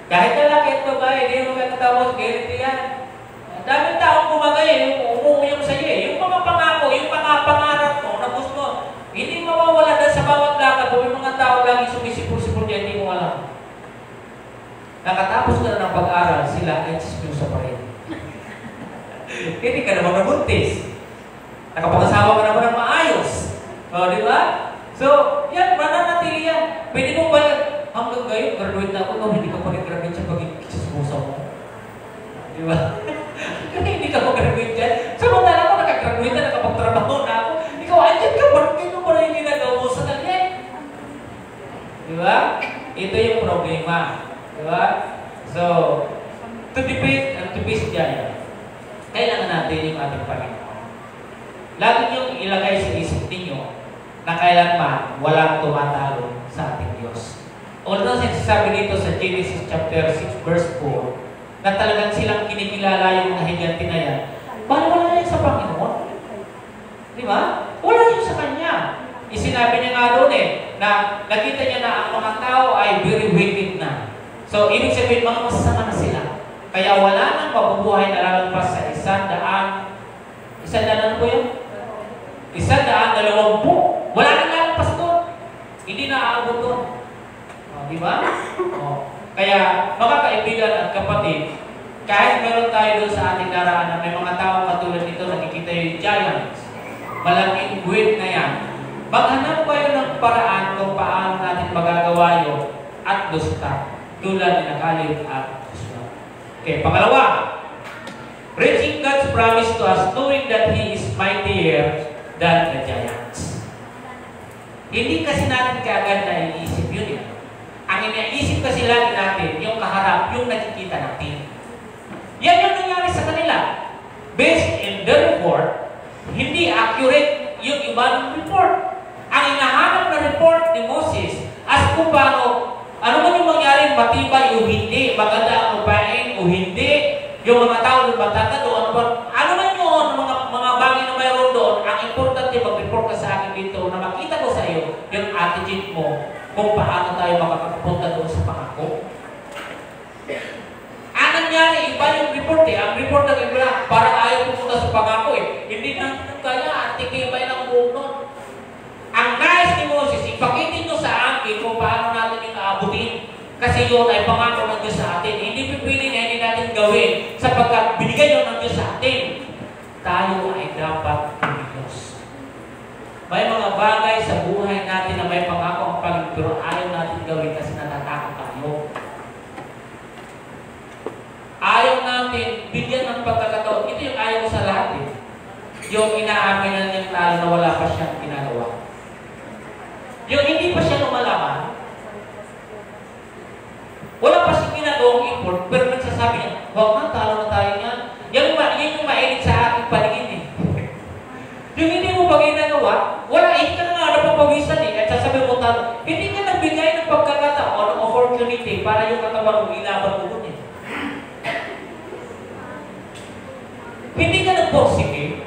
Kahit lalaki ito ba, hindi mo magkakatapos, guarantee yan. Daming taong kumagay, umuuyong sa iyo. Yung mga pangako, yung mga pangarap mo, na gusto mo, hindi mawawala dahil sa bawat lakad. Yung mga tao lagi sumisipur-sipur dyan, hindi mo alam. Nakatapos ka na ng pag-aral, sila ay chismosa pa rin. Hindi ka naman nabuntis. Nakapag-asawa ka naman ng maayos. O, di ba? So, yan, mananatili yan. Pwede mo ba hanggang ngayon, graduate na ako, no, hindi ka pa rin-graduate siya pagiging chismosa mo. Di ba? Kasi hindi ka mag-graduate dyan. Samantala ako, nakagraduate na, nakapagtrabaho na ako. Ikaw, andyan ka, bakit mo pala hindi nag-uusap sa kanya? Di ba? Ito yung problema. Di ba? So, to defeat and to face giant. kailangan natin yung ating Panginoon. Lagi niyong ilagay sa isip ninyo na kailanman walang tumatalo sa ating Diyos. Although sinasabi dito sa Genesis chapter 6 verse 4 na talagang silang kinikilala yung nahiganti na yan, wala yan sa Panginoon. Di ba? Wala yun sa Kanya. Isinabi niya nga doon na nakita niya na ang mga tao ay very wicked na. So, ibig sabihin, mga masasama na sila. Kaya wala nang mabubuhay na lalagpas sa 100. 100 ano po yun? 120. Wala nang lalagpas doon. Hindi na aabot doon. Di ba? Kaya, mga kaibigan at kapatid, kahit meron tayo doon sa ating daraan na may mga tao katulad nito, nakikita yung giants, malaking buwit na yan, maghanap kayo ng paraan kung paano natin magagawa yun at gusta, tulad ni Caleb at Joshua. Okay, pangalawa, reaching God's promise to us, knowing that He is mightier than the giants. Hindi kasi natin kaagad na iisip yun. Ang iniisip kasi lagi natin, yung kaharap, yung nakikita natin. Yan yung nangyari sa kanila. Based in the report, hindi accurate yung ibang report. Ang hinahanap na report ni Moses as kung paano, ano man yung mangyari, matibay o hindi, maganda ang lupain o hindi, yung mga tao ng batata doon, ano man yun, mga bagay na mayroon doon, ang importante mag-report ka sa akin dito na makita ko sa iyo yung attitude mo kung paano tayo makakapunta doon sa pangako. Ang nangyari, iba yung report Ang report na iba, parang ayaw pumunta sa pangako Hindi natin kaya, at tigibay ng buong nun. Ang nais ni Moses, ipakitin nyo sa akin kung paano natin yung aabutin. Kasi yun ay pangako ng Diyos sa atin. Hindi pipili na hindi natin gawin sapagkat binigay yun ng Diyos sa atin. Tayo ay dapat Diyos. May mga bagay sa buhay natin na may pangako ang Panginoon, pero ayaw natin gawin kasi natatakot tayo. Ayaw natin bigyan ng pagkakataon. Ito yung ayaw ko sa lahat Yung inaamin na niyang talo na wala pa siyang ginagawa. Yung hindi pa siya lumalaman, wala pa siyang ginagawang import, pero nagsasabi niya, wag na, talo na tayo niyan. Yan yung mainit sa aking paligid Yung hindi mo pa ginagawa, wala, hindi ka na nga napapawisan At sasabi mo talo, hindi ka nagbigay ng pagkakataon, ng opportunity para yung katawan mo ilaban mo dun Hindi ka nagporsige.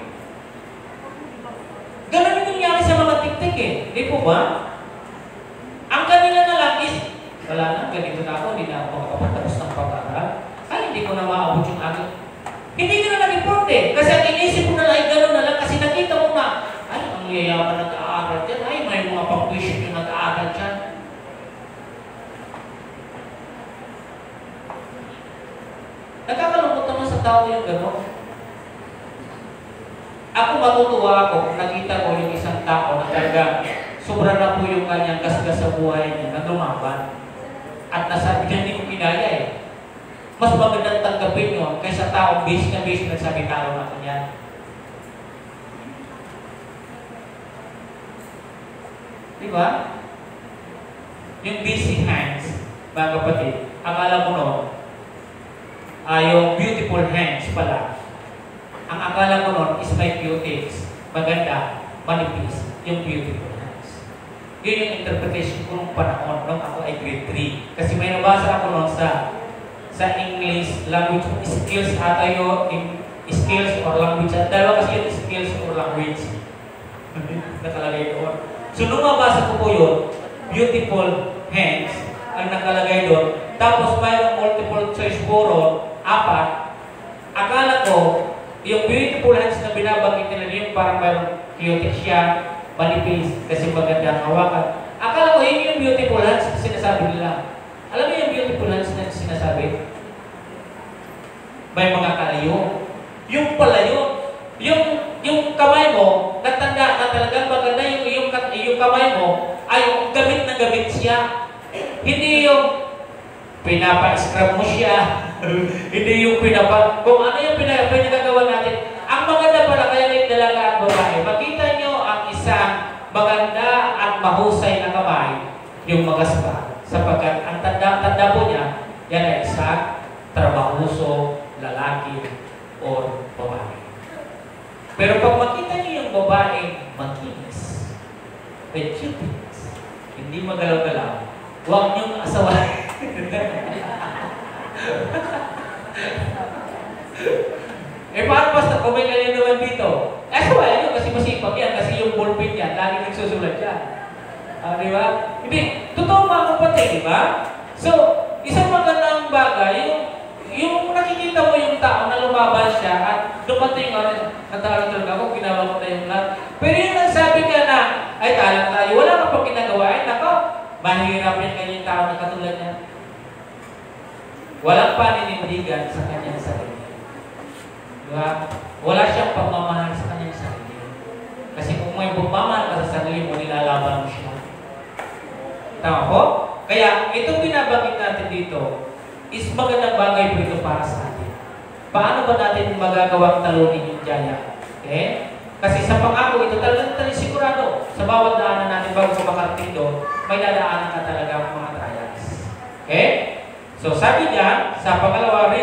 Ganun yung nangyari sa mga tiktik Di po ba? Ang kanina na lang is, wala na, ganito na ako, hindi na ako makapagtapos ng pag-aaral. Ay, hindi ko na maabot yung aking. Hindi ka na nag-report Kasi ang inisip mo na lang, ay gano'n na lang, kasi nakita mo na, ay, ang yayaman nag-aaral dyan, ay, may mga pang-tuition yung nag-aaral dyan. Nagkakalungkot naman sa tao yung gano'n. Ako matutuwa ako kung nakita ko yung isang tao na talaga sobra na po yung kanyang kasgas sa buhay niya na lumaban. At nasabi niya, hindi ko kinaya Mas magandang tanggapin nyo kaysa taong base na nagsabi tao na kanyan. Diba? Yung busy hands, mga kapatid, akala mo nun, yung beautiful hands pala. Ang akala ko nun is my cuties. Maganda, manipis, yung beautiful hands. Yun yung interpretation ko nung panahon nung ako ay grade 3. Kasi may nabasa ako nun sa English language skills ata yun, skills or language. Dalawa kasi yun, skills or language. Nakalagay doon. So nung mabasa ko po yun, beautiful hands ang nakalagay doon. Tapos mayroong multiple choice puro, 4. Akala ko, yung beautiful hands na binabanggit nila yung parang mayroong cute siya, manipis, kasi maganda ang hawakan. Akala ko yun yung beautiful hands na sinasabi nila. Alam mo yung beautiful hands na sinasabi? May mga kalayo. Yung palayo, yung kamay mo, natanda na talagang maganda yung kamay mo, ay yung gamit na gamit siya. Hindi yung pinapa-scrub mo siya. Hindi yung kung ano yung pinagagawa natin. Ang maganda pala, kaya may dalaga at babae, makita nyo ang isang maganda at mahusay na kamay, yung magaspa. Sapagkat ang tanda po niya, yan ay isang trabahuso, lalaki, or babae. Pero pag makita niyo yung babaeng makinis, cupid, hindi magalaw-galaw, huwag niyong asawahin. Paano basta kung may ganyan naman dito? Asawahin niyo kasi masipag yan, kasi yung ballpen yan, lagi nagsusulat yan. Di ba? Hindi, totoo mga kapatid, di ba? So, isang magandang bagay, yung nakikita mo yung tao na lumaban siya at dumating natalo talaga ako, ginawa ko na yung lahat. Pero yung nagsabi ka na, ay talang tayo, wala ka pang ginagawa, ay nako, mahirap yung kanyang tao na katulad niya. Walang paninindigan sa kanyang sarili. Diba? Wala siyang pagmamahal sa kanyang sarili. Kasi kung may pagmamahal ka sa sarili mo, nilalaban mo siya. Tama po? Kaya, itong binabanggit natin dito, is magandang bagay po ito para sa atin. Paano ba natin magagawang talunin yung jaya? Okay? Kasi sa pangako ito, talagang sigurado, sa bawat daanan natin bago sa makarating doon, may dadaanan ka talaga mga trials. Okay? So, sabi niya, sa pangalawa,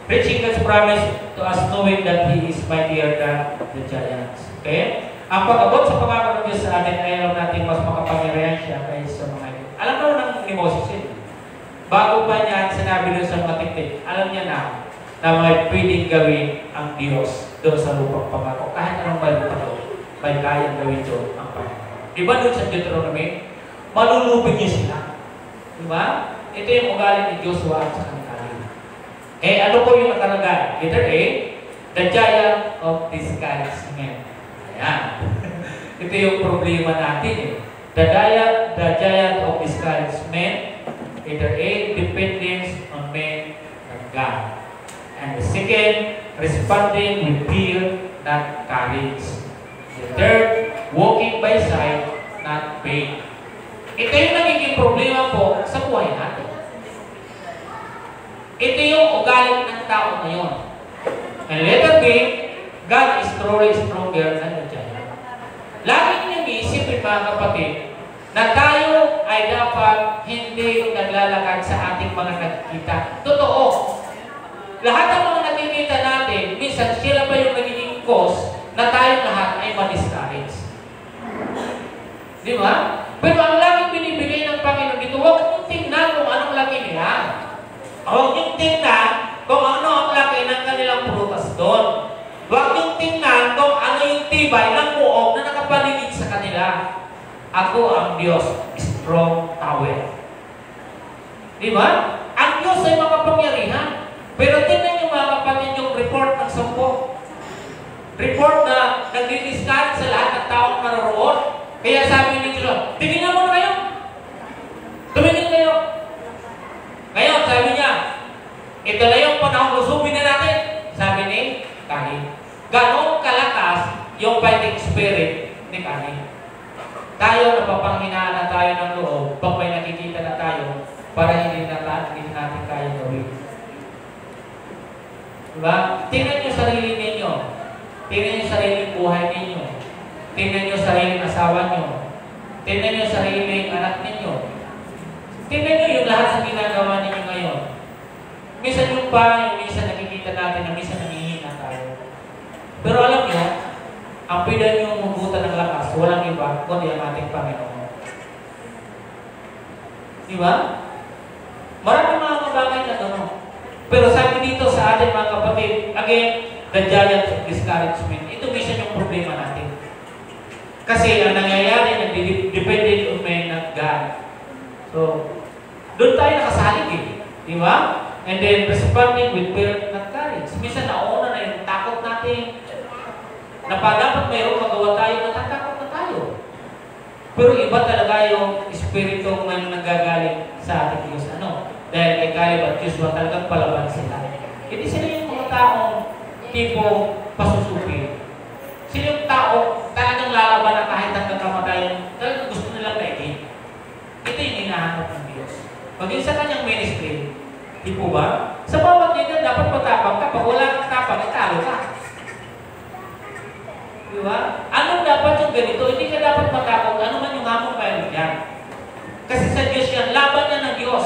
reaching God's promise to us knowing that He is mightier than the giants. Okay? Ang pag-abot sa pangako ng Diyos sa atin, ayaw natin mas makapangyarihan siya kaysa sa mga ito. Alam mo ng ni Moses yun. Bago pa niya sinabi doon sa mga titik, alam niya na may pwedeng gawin ang Diyos doon sa lupang pangako. Kahit anong may lupa doon, may kayang gawin doon ang pangako. Diba doon sa Deuteronomy? Malulupin niya sila. Diba? Ito yung ugali ni Joshua at sa kanila. Ano po yung nakalagay? Letter A, the giant of discouragement. Ayan. Ito yung problema natin. The giant of discouragement. Letter A, dependence on men and God. And the second, responding with fear, not courage. The third, walking by sight, not faith. Ito yung nagiging problema po sa buhay natin. Ito yung ugali ng tao ngayon. And letter B, God is truly stronger than the giant. Lagi niyong iisipin mga kapatid, na tayo ay dapat hindi naglalakad sa ating mga nakikita. Totoo. Lahat ng mga nakikita natin, minsan sila pa yung nagiging cause na tayo lahat ay ma-discourage. Di ba? Pero ang laging binibigay ng Panginoon dito, huwag niyong tingnan kung anong laki nila. Huwag niyong tingnan kung ano ang laki ng kanilang prutas doon. Huwag niyong tingnan kung ano yung tibay ng buog na nakapaligid sa kanila. Ako ang Diyos, strong tower. Di ba? Ang Diyos ay makapangyarihan. Pero tingnan niyo mga kapatid yung report ng 10. Report na nagdi-discard sa lahat ng taong naroroon. Kaya sabi ni Diyos, tingnan mo na kayo. Tumingin kayo. Ngayon, sabi niya, ito na yung panahon lusubin na natin. Sabi ni Kani. Ganon kalakas yung fighting spirit ni Kani. Tayo, napapanghinaan na tayo ng loob pag may nakikita na tayo para hindi natin kaya gawin. Diba? Tingnan nyo sarili ninyo. Tingnan nyo sariling buhay ninyo. Tingnan nyo sariling asawa nyo. Tingnan nyo sariling anak ninyo. Tingnan nyo yung lahat ng ginagawa ninyo ngayon. Minsan yung minsan nakikita natin na minsan nangihina tayo. Pero alam nyo, ang pwede nyo mabutan ng lakas, walang iba, kundi ang ating Panginoon. Diba? Maraming mga bagay na gano'n. Pero sabi dito sa atin mga kapatid, again, the giant of discouragement. Ito minsan yung problema natin. Kasi ang nangyayari, nag-dependent on men, not God. So, doon tayo nakasalig eh. Di ba? And then, responding with fear, not courage. Minsan nauna na yung takot natin. Na pa dapat mayroong magawa tayo, natatakot na tayo. Pero iba talaga yung espiritu man nanggagaling sa ating Diyos. Ano? Dahil kay Caleb at Joshua talagang palaban sila. Hindi sila yung mga taong tipong pasusupi. Sila yung tao talagang lalaban na kahit hanggang kamatayan, talagang gusto nilang maigin. Ito yung hinahanap ng Diyos. Maging sa kanyang ministry, di po ba? Sa bawat leader, dapat matapang ka. Pag wala kang tapang, italo ka. Di ba? Anong dapat yung ganito? Hindi ka dapat matapang. Ano man yung hamon kayo yan. Kasi sa Diyos yan, laban yan ng Diyos.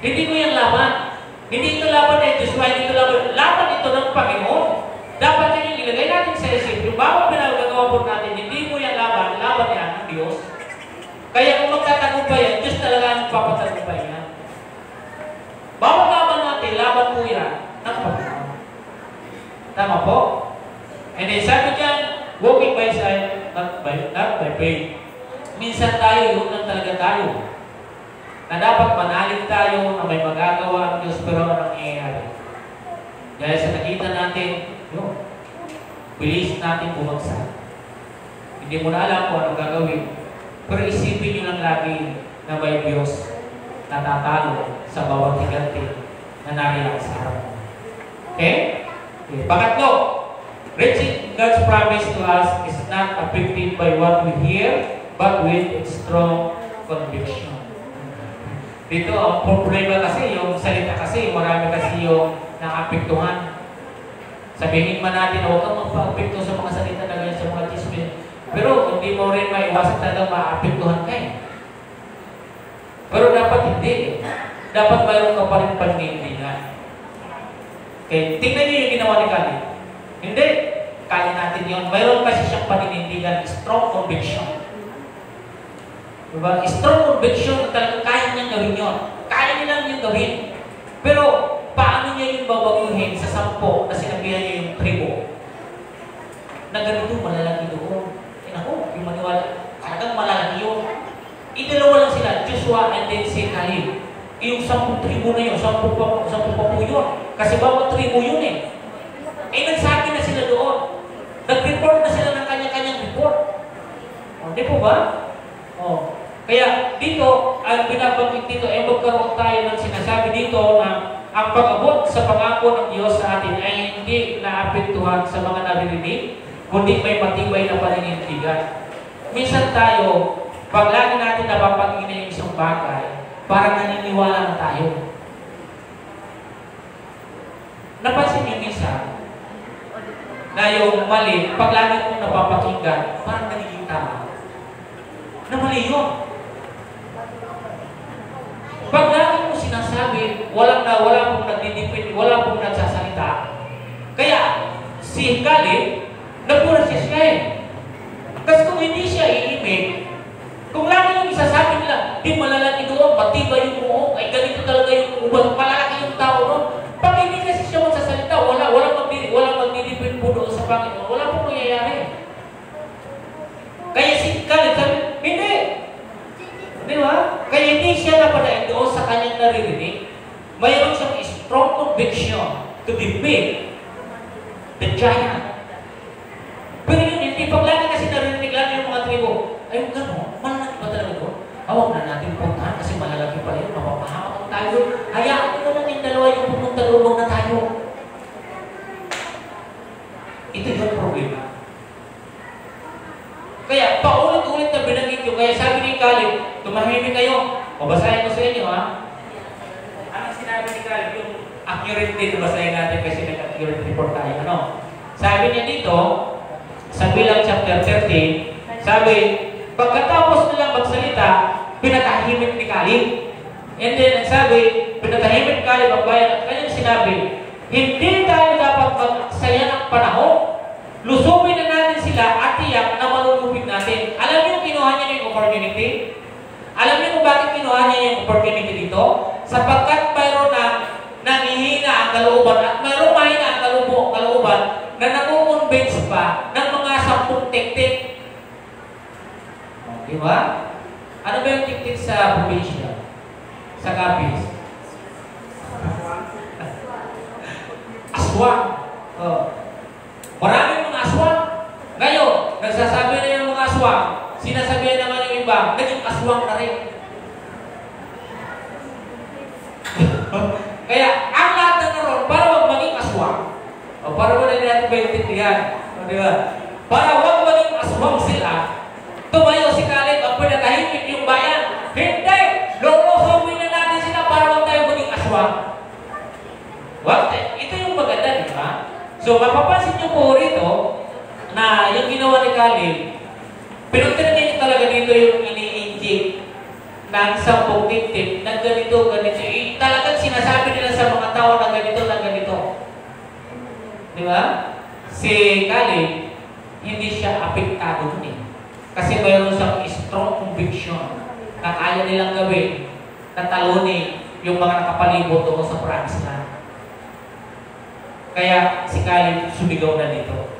Hindi ko yan laban. Hindi ito laban ng Diyos, hindi ito laban. Laban ito ng Panginoon. yung bawat pinagagawa po natin, hindi mo yan laban yan ng Diyos. Kaya kung magtatagumpay yan, Diyos talaga ang papatagumpay yan. Bawat laban natin, laban po yan ng Panginoon. Tama po? And then sabi dyan, walking by sight, not by faith. Minsan tayo, yun lang talaga tayo. Na dapat manalig tayo, na may magagawa ang Diyos, pero anong nangyayari? Dahil sa nakita natin, yun, bilis natin bumagsak. Hindi mo na alam kung anong gagawin. Pero isipin nyo lang lagi na may Diyos na tatalo sa bawat higante na nariyan sa harap mo. Okay? Pangatlo, reaching God's promise to us is not affected by what we hear, but with strong conviction. Dito, ang problema kasi, yung salita kasi, marami kasi yung naapektuhan. Sabihin man natin, huwag kang magpa-apekto sa mga salita na ganyan sa mga chismis. Pero hindi mo rin maiwasan talagang maapektuhan ka eh. Pero dapat hindi. Dapat mayroon ka pa rin paninindigan. Okay, tingnan niyo yung ginawa ni Caleb. Hindi. Kaya natin yun. Mayroon kasi siyang paninindigan, strong conviction. Diba? Strong conviction, talagang kaya niyang gawin yun. Kaya nilang yung gawin. Pero, paano niya yung babaguhin sa 10 na sinabihan niya yung tribo? Na ganito, malalaki doon. Ako, yung maniwala, talagang malalaki yun. Idalawa lang sila, Joshua and then si Caleb. Yung 10 tribo na yun, 10 pa po yun. Kasi bawat tribo yun eh. Nagsabi na sila doon. Nag-report na sila ng kanya-kanyang report. Hindi po ba? Kaya dito, ang binabanggit dito, magkaroon tayo ng sinasabi dito na ang pag-abot sa pangako ng Diyos sa atin ay hindi naapektuhan sa mga naririnig, kundi may matibay na paninindigan. Minsan tayo, pag lagi natin napapagin na yung isang bagay, parang naniniwala na tayo. Napansin niyo minsan na yung mali, pag lagi mong napapakinggan, parang nagiging tama. Na mali yun. Pag lagi mo sinasabi, wala pong nagdidipin, wala pong nagsasalita. Kaya, si Caleb, nagpura siya eh. Kasi kung hindi siya iimig, kung lagi yung isasabi nila, di malalaki doon, matibay yung muhok, ay ganito talaga yung ubat, malalaki yung tao doon. Pag hindi kasi siya magsasalita, walang magdidipin po doon sa Panginoon, wala pong mangyayari. Kaya si Caleb sabi, hindi. Di ba? Kaya hindi siya napadain doon sa kanyang naririnig. Mayroon siyang strong conviction to defeat the giant. Pero yun, hindi pag lagi kasi narinig lang yung mga tribo, ay gano'n, malalaki ba talaga ito? Huwag na natin puntahan kasi malalaki pa yun, mapapahamak tayo. Hayaan ko lang yung dalawa yung pumunta doon na tayo. Ito yung problema. Kaya, paulit-ulit na binanggit yun. Kaya sabi ni Caleb, tumahimik kayo. Babasahin ko sa inyo, ha? Anong sinabi ni Caleb? Yung accurate din, basahin natin kasi nag-accurate report tayo. Ano? Sabi niya dito, sa Bilang chapter 13, sabi, pagkatapos nilang magsalita, pinatahimik ni Caleb. And then, sabi, pinatahimik ni Caleb ang bayan at kanyang sinabi, hindi tayo dapat magsaya ng panahon. Lusubin na natin sila at tiyak na malulupit natin. Alam niyo kinuha niya yung opportunity? Alam niyo kung bakit kinuha niya yung opportunity dito? Sapagkat mayroon na nangihina ang kalooban at mayroon mahina ang kalooban na nakukonvince pa ng mga 10 tiktik. Di ba? Ano ba yung tiktik sa probinsya? Sa Capiz? Aswang. Maraming mga aswang. Ngayon, nagsasabi na yung mga aswang, sinasabihan naman yung iba, naging aswang na rin. Kaya, ang lahat na naroon, para wag maging aswang. Para wala natin ba yung tindihan? Di ba? Para wag maging aswang sila, tumayo si Caleb ang pinatahimik yung bayan. Hindi! Luluhawin na natin sila para wag tayo maging aswang. Ito yung maganda, di ba? So, mapapansin niyo po rito na yung ginawa ni Caleb, pinagtiranin niyo talaga dito yung ini-inject ng 10 tiktik na ganito. Talagang sinasabi nila sa mga tao na ganito. Di ba? Si Caleb, hindi siya apektado dun eh. Kasi mayroon siyang strong conviction na kaya nilang gawin na talunin yung mga nakapalibot doon sa promised land. Kaya si Caleb sumigaw na dito.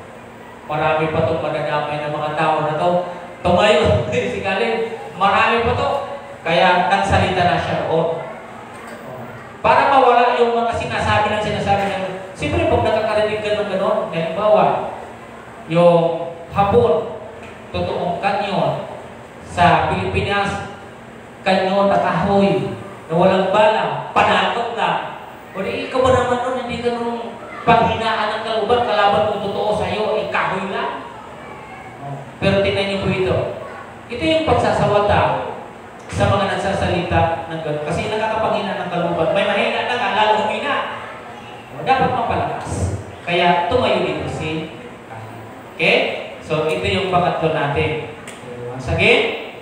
Marami pa itong madadamay ng mga tao na to. Tumayo si Caleb, marami pa to. Kaya nagsalita na siya roon. Para mawala yung mga sinasabi ng siyempre pag nakakarinig ka ng gano'n, halimbawa, yung hapon, totoong kanyon sa Pilipinas, kanyon na kahoy, na walang bala, panakot lang. O di, ikaw ba naman nun, hindi ka nung paghinaan ng kaluban, kalaban mo totoo sa'yo, kahoy lang. Pero tingnan niyo po ito. Ito yung pagsasawata sa mga nagsasalita ng gano'n. Kasi nakakapanghina ng kaluban. May mahina na nga, lalo humina. Dapat mapalakas. Kaya tumayo dito si okay? So, ito yung pangatlo natin. Once again,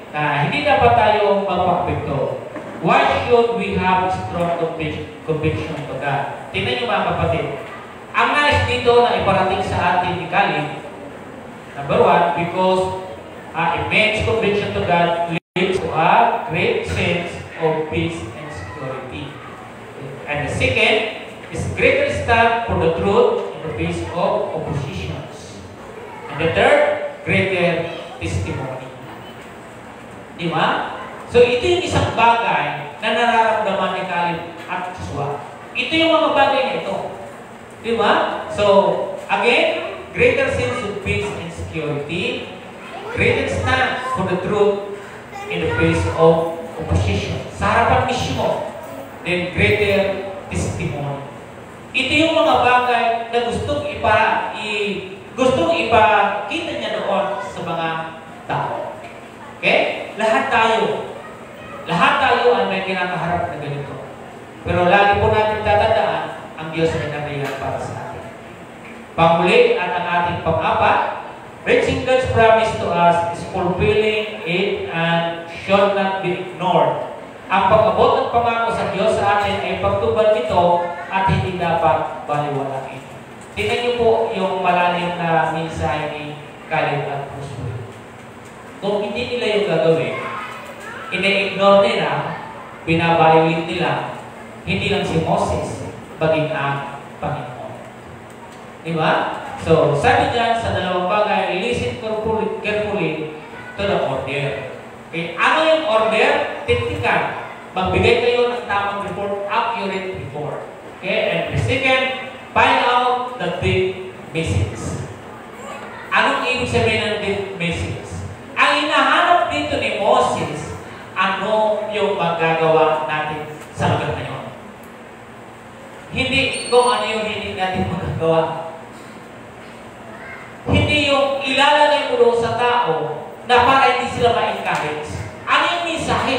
hindi dapat tayo magpapekto. Why should we have strong conviction to God? Tingnan nyo mga kapatid. Ang nais dito na iparating sa atin ni Caleb, number one, because immense conviction to God leads to a great sense of peace and security. And the second is greater stand for the truth in the face of oppositions. And the third, greater testimony. Di ba? So ito yung isang bagay na nararamdaman ni Caleb at Joshua. Ito yung mga bagay na ito. Di ba? So, again, greater sense of peace and security, greater stand for the truth in the face of opposition. Sa harapan mismo, then greater testimony. Ito yung mga bagay na gustong ipakita niya doon sa mga tao. Okay? Lahat tayo ay may kinakaharap na ganito. Pero lagi po natin tatandaan, ang Diyos ay nariyan para sa atin. Panghuli at ang ating pang-apat, reaching God's promise to us is fulfilling it and should not be ignored. Ang pag-abot ng pangako sa Diyos sa atin ay pagtubad nito at hindi dapat baliwalain. Tingnan niyo po yung malalim na mensahe ni Caleb at Joshua. Kung hindi nila yung gagawin, ina-ignore nila, binabayuin nila, hindi lang si Moses, baging ang Panginoon. Di ba? So, sabi dyan sa dalawang bagay, listen carefully to the order. Okay, ano yung order? Tiktikan. Magbigay kayo ng tamang report, accurate report. Okay, and the second, find out the big message. Anong ibig sabihin ng big message? Ang hinahanap dito ni Moses, ano yung magagawa natin sa lugar na yun. Hindi kung ano yung hindi natin magagawa. Hindi yung ilalagay mo doon sa tao na para hindi sila ma-encourage. Ano yung mensahe?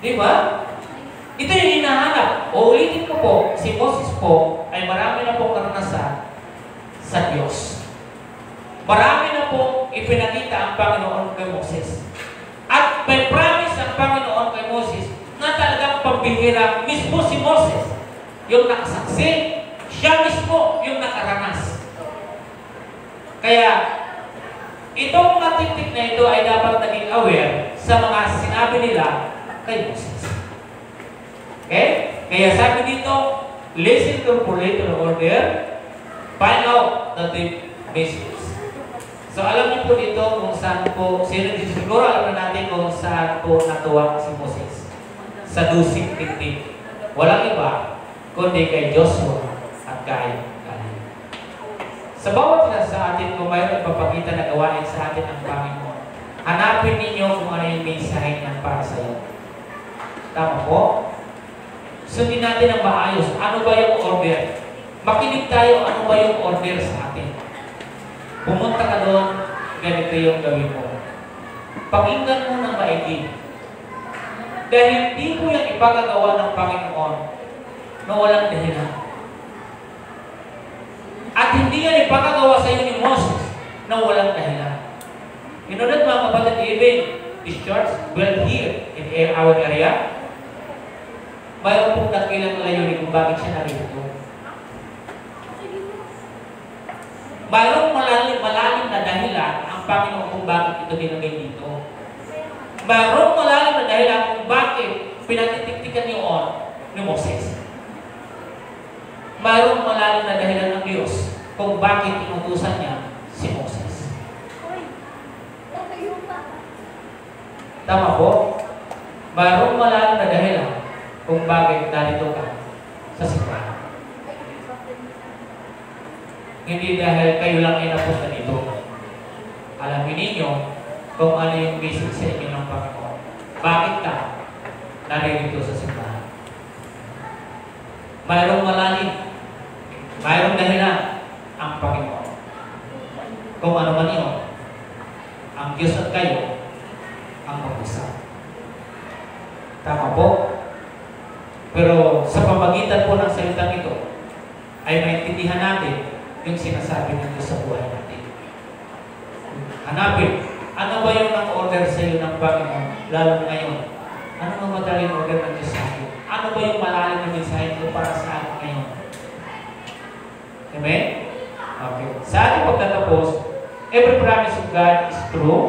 Di ba? Ito yung hinahanap. O ulitin ko po, si Moses po ay marami na pong karanasan sa Diyos. Marami na pong ipinakita ang Panginoon kay Moses. At may promise ang Panginoon kay Moses na talagang pambihira mismo si Moses. Yung nakasaksi, siya mismo yung nakaranas. Kaya, itong mga tiktik na ito ay dapat naging aware sa mga sinabi nila kay Moses. Okay? Kaya sabi dito, listen carefully to the order, find out the message. So alam niyo po dito kung saan po, siguro alam na natin kung saan po natuwa si Moses. Sa dusing tiktik. Walang iba, kundi kay Joshua at kay Caleb. Sa bawat isa sa atin, kung mayroon ipapakita na gawain sa atin ang Panginoon, hanapin ninyo kung ano yung mensahe niya para sa iyo. Tama po? Sundin natin ang maayos. Ano ba yung order? Makinig tayo, ano ba yung order sa atin? Pumunta ka doon, ganito yung gawin mo. Pakinggan mo ng maigi. Dahil hindi ko yung ipagagawa ng Panginoon na walang dahilan. At hindi yan ipagagawa sa iyo ni Moses na walang dahilan. You know that mga kapatid, even this church, well here in our area, mayroon pong dakilang layunin kung bakit siya narito. mayroong malalim na dahilan ang Panginoon kung bakit ito nilagay dito. Mayroong malalim na dahilan kung bakit pinatitiktikan ni Moses. Mayroong malalim na dahilan ng Diyos kung bakit inutusan niya si Moses. Tama po? Mayroong malalim na dahilan kung bakit narito ka sa simbahan. Hindi dahil kayo lang ay napunta dito. Alamin ninyo kung ano yung basic sa inyo ng Panginoon. Bakit ka narito sa simbahan? Mayroong malalim, mayroong dahilan ang Panginoon. Kung ano man yun, ang Diyos at kayo ang mag-usap. Tama po? Pero sa pamagitan po ng salitang ito, ay maintindihan natin yung sinasabi ng Diyos sa buhay natin. Hanapin, ano ba yung nang-order sa iyo ng Panginoon, lalo ngayon? Ano ang madaling order ng Diyos sa akin? Ano ba yung malalim na mensahe ko para sa akin ngayon? Amen? Okay. Sa ating pagtatapos, every promise of God is true.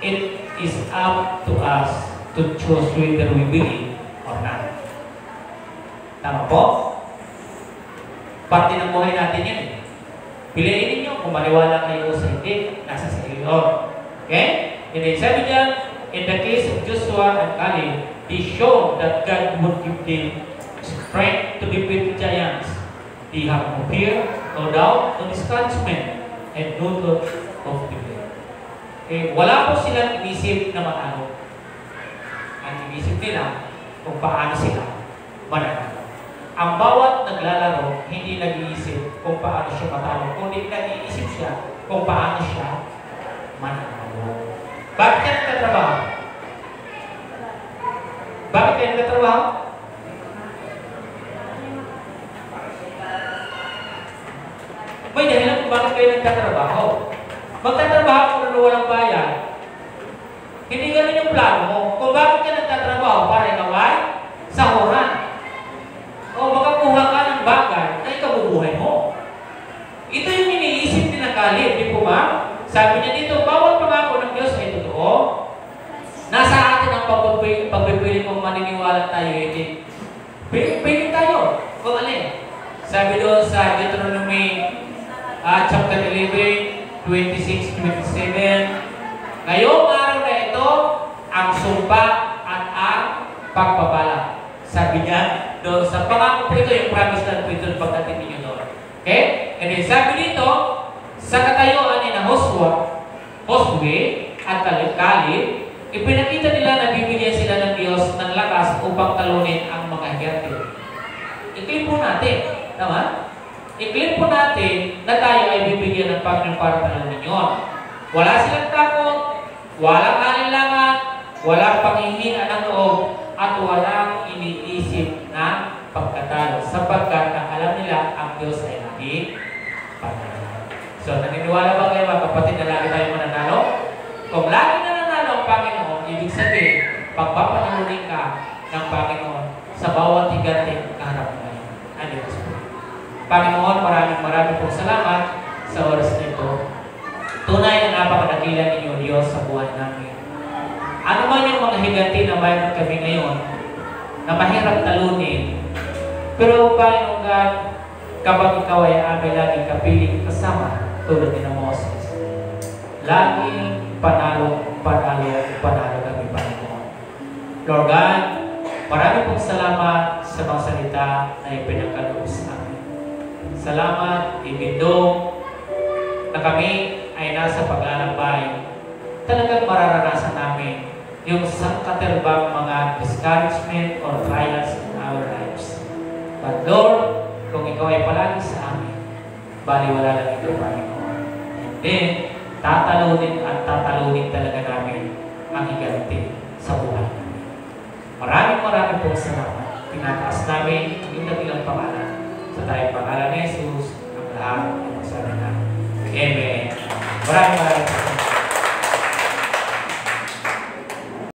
It is up to us to choose whether we believe or not. Tama po? Parte ng buhay natin yan. Piliin ninyo kung maniwala kayo sa hindi, nasa sa iyo. Okay? And then sabi niya, in the case of Joshua and Caleb, they showed that God would give them strength to defeat the giants. They have no fear, no doubt, no discouragement, and no thought of defeat. Okay? Wala po silang inisip na matalo. Ang inisip nila kung paano sila mananalo. Ang bawat naglalaro, hindi nag-iisip kung paano siya matalo, kundi nag-iisip siya kung paano siya mananalo. Bakit ka nagtatrabaho? Bakit ka nagtatrabaho? May dahilan kung bakit kayo nagtatrabaho. Magtatrabaho kung ano walang bayan. Hindi ganun yung plano mo. Kung bakit ka nagtatrabaho para ikaw ay sahuran. O makakuha ka ng bagay na ikabubuhay mo. Ito yung iniisip ni Caleb, di po ba? Sabi niya dito, bawat pangako ng Diyos ay totoo. Nasa atin ang pagpipili kung maniniwala tayo hindi. Pili tayo. Kung alin. Sabi doon sa Deuteronomy chapter 11, 26-27, ngayong araw na ito, ang sumpa at ang pagpapala. Sabi niya, doon sa pangako po ito, yung promise na po ito pagdating ninyo doon. Okay? And then sabi dito, sa katayuan ni na Josue at Caleb, ipinakita nila na bibigyan sila ng Diyos ng lakas upang talunin ang mga higante. I-claim po natin. Tama? I-claim po natin na tayo ay bibigyan ng Panginoon para talunin yun. Wala silang takot, walang alinlangan, walang panghihinaan ng loob, at walang iniisip na pagkatalo sapagkat ang alam nila ang Diyos ay lagi panalo. So, naniniwala ba kayo mga kapatid na lagi tayo mananalo? Kung lagi nananalo ang Panginoon, ibig sabihin, pagpapanalunin ka ng Panginoon sa bawat higante kaharap mo ngayon. Ano yun? Panginoon, maraming pong salamat sa oras nito. Tunay na napakadakila ninyo Diyos sa buhay namin. Ano man yung mga higante na mayroon kami ngayon na mahirap talunin, pero Panginoon God, kapag ikaw ay aming laging kapiling kasama tulad ni Moses, laging panalo kami, Panginoon. Lord God, marami pong salamat sa mga salita na ipinagkaloob sa amin. Salamat, even though na kami ay nasa paglalakbay, talagang mararanasan namin yung sangkaterbang mga discouragement or trials in our lives. But Lord, kung ikaw ay palagi sa amin, baliwala lang ito, Panginoon. And then, tatalunin talaga namin ang higante sa buhay namin. Maraming pong salamat. Tinataas namin yung dakilang pangalan. Sa tayong pangalan ni Jesus, ang lahat ng magsabi na. Amen. Maraming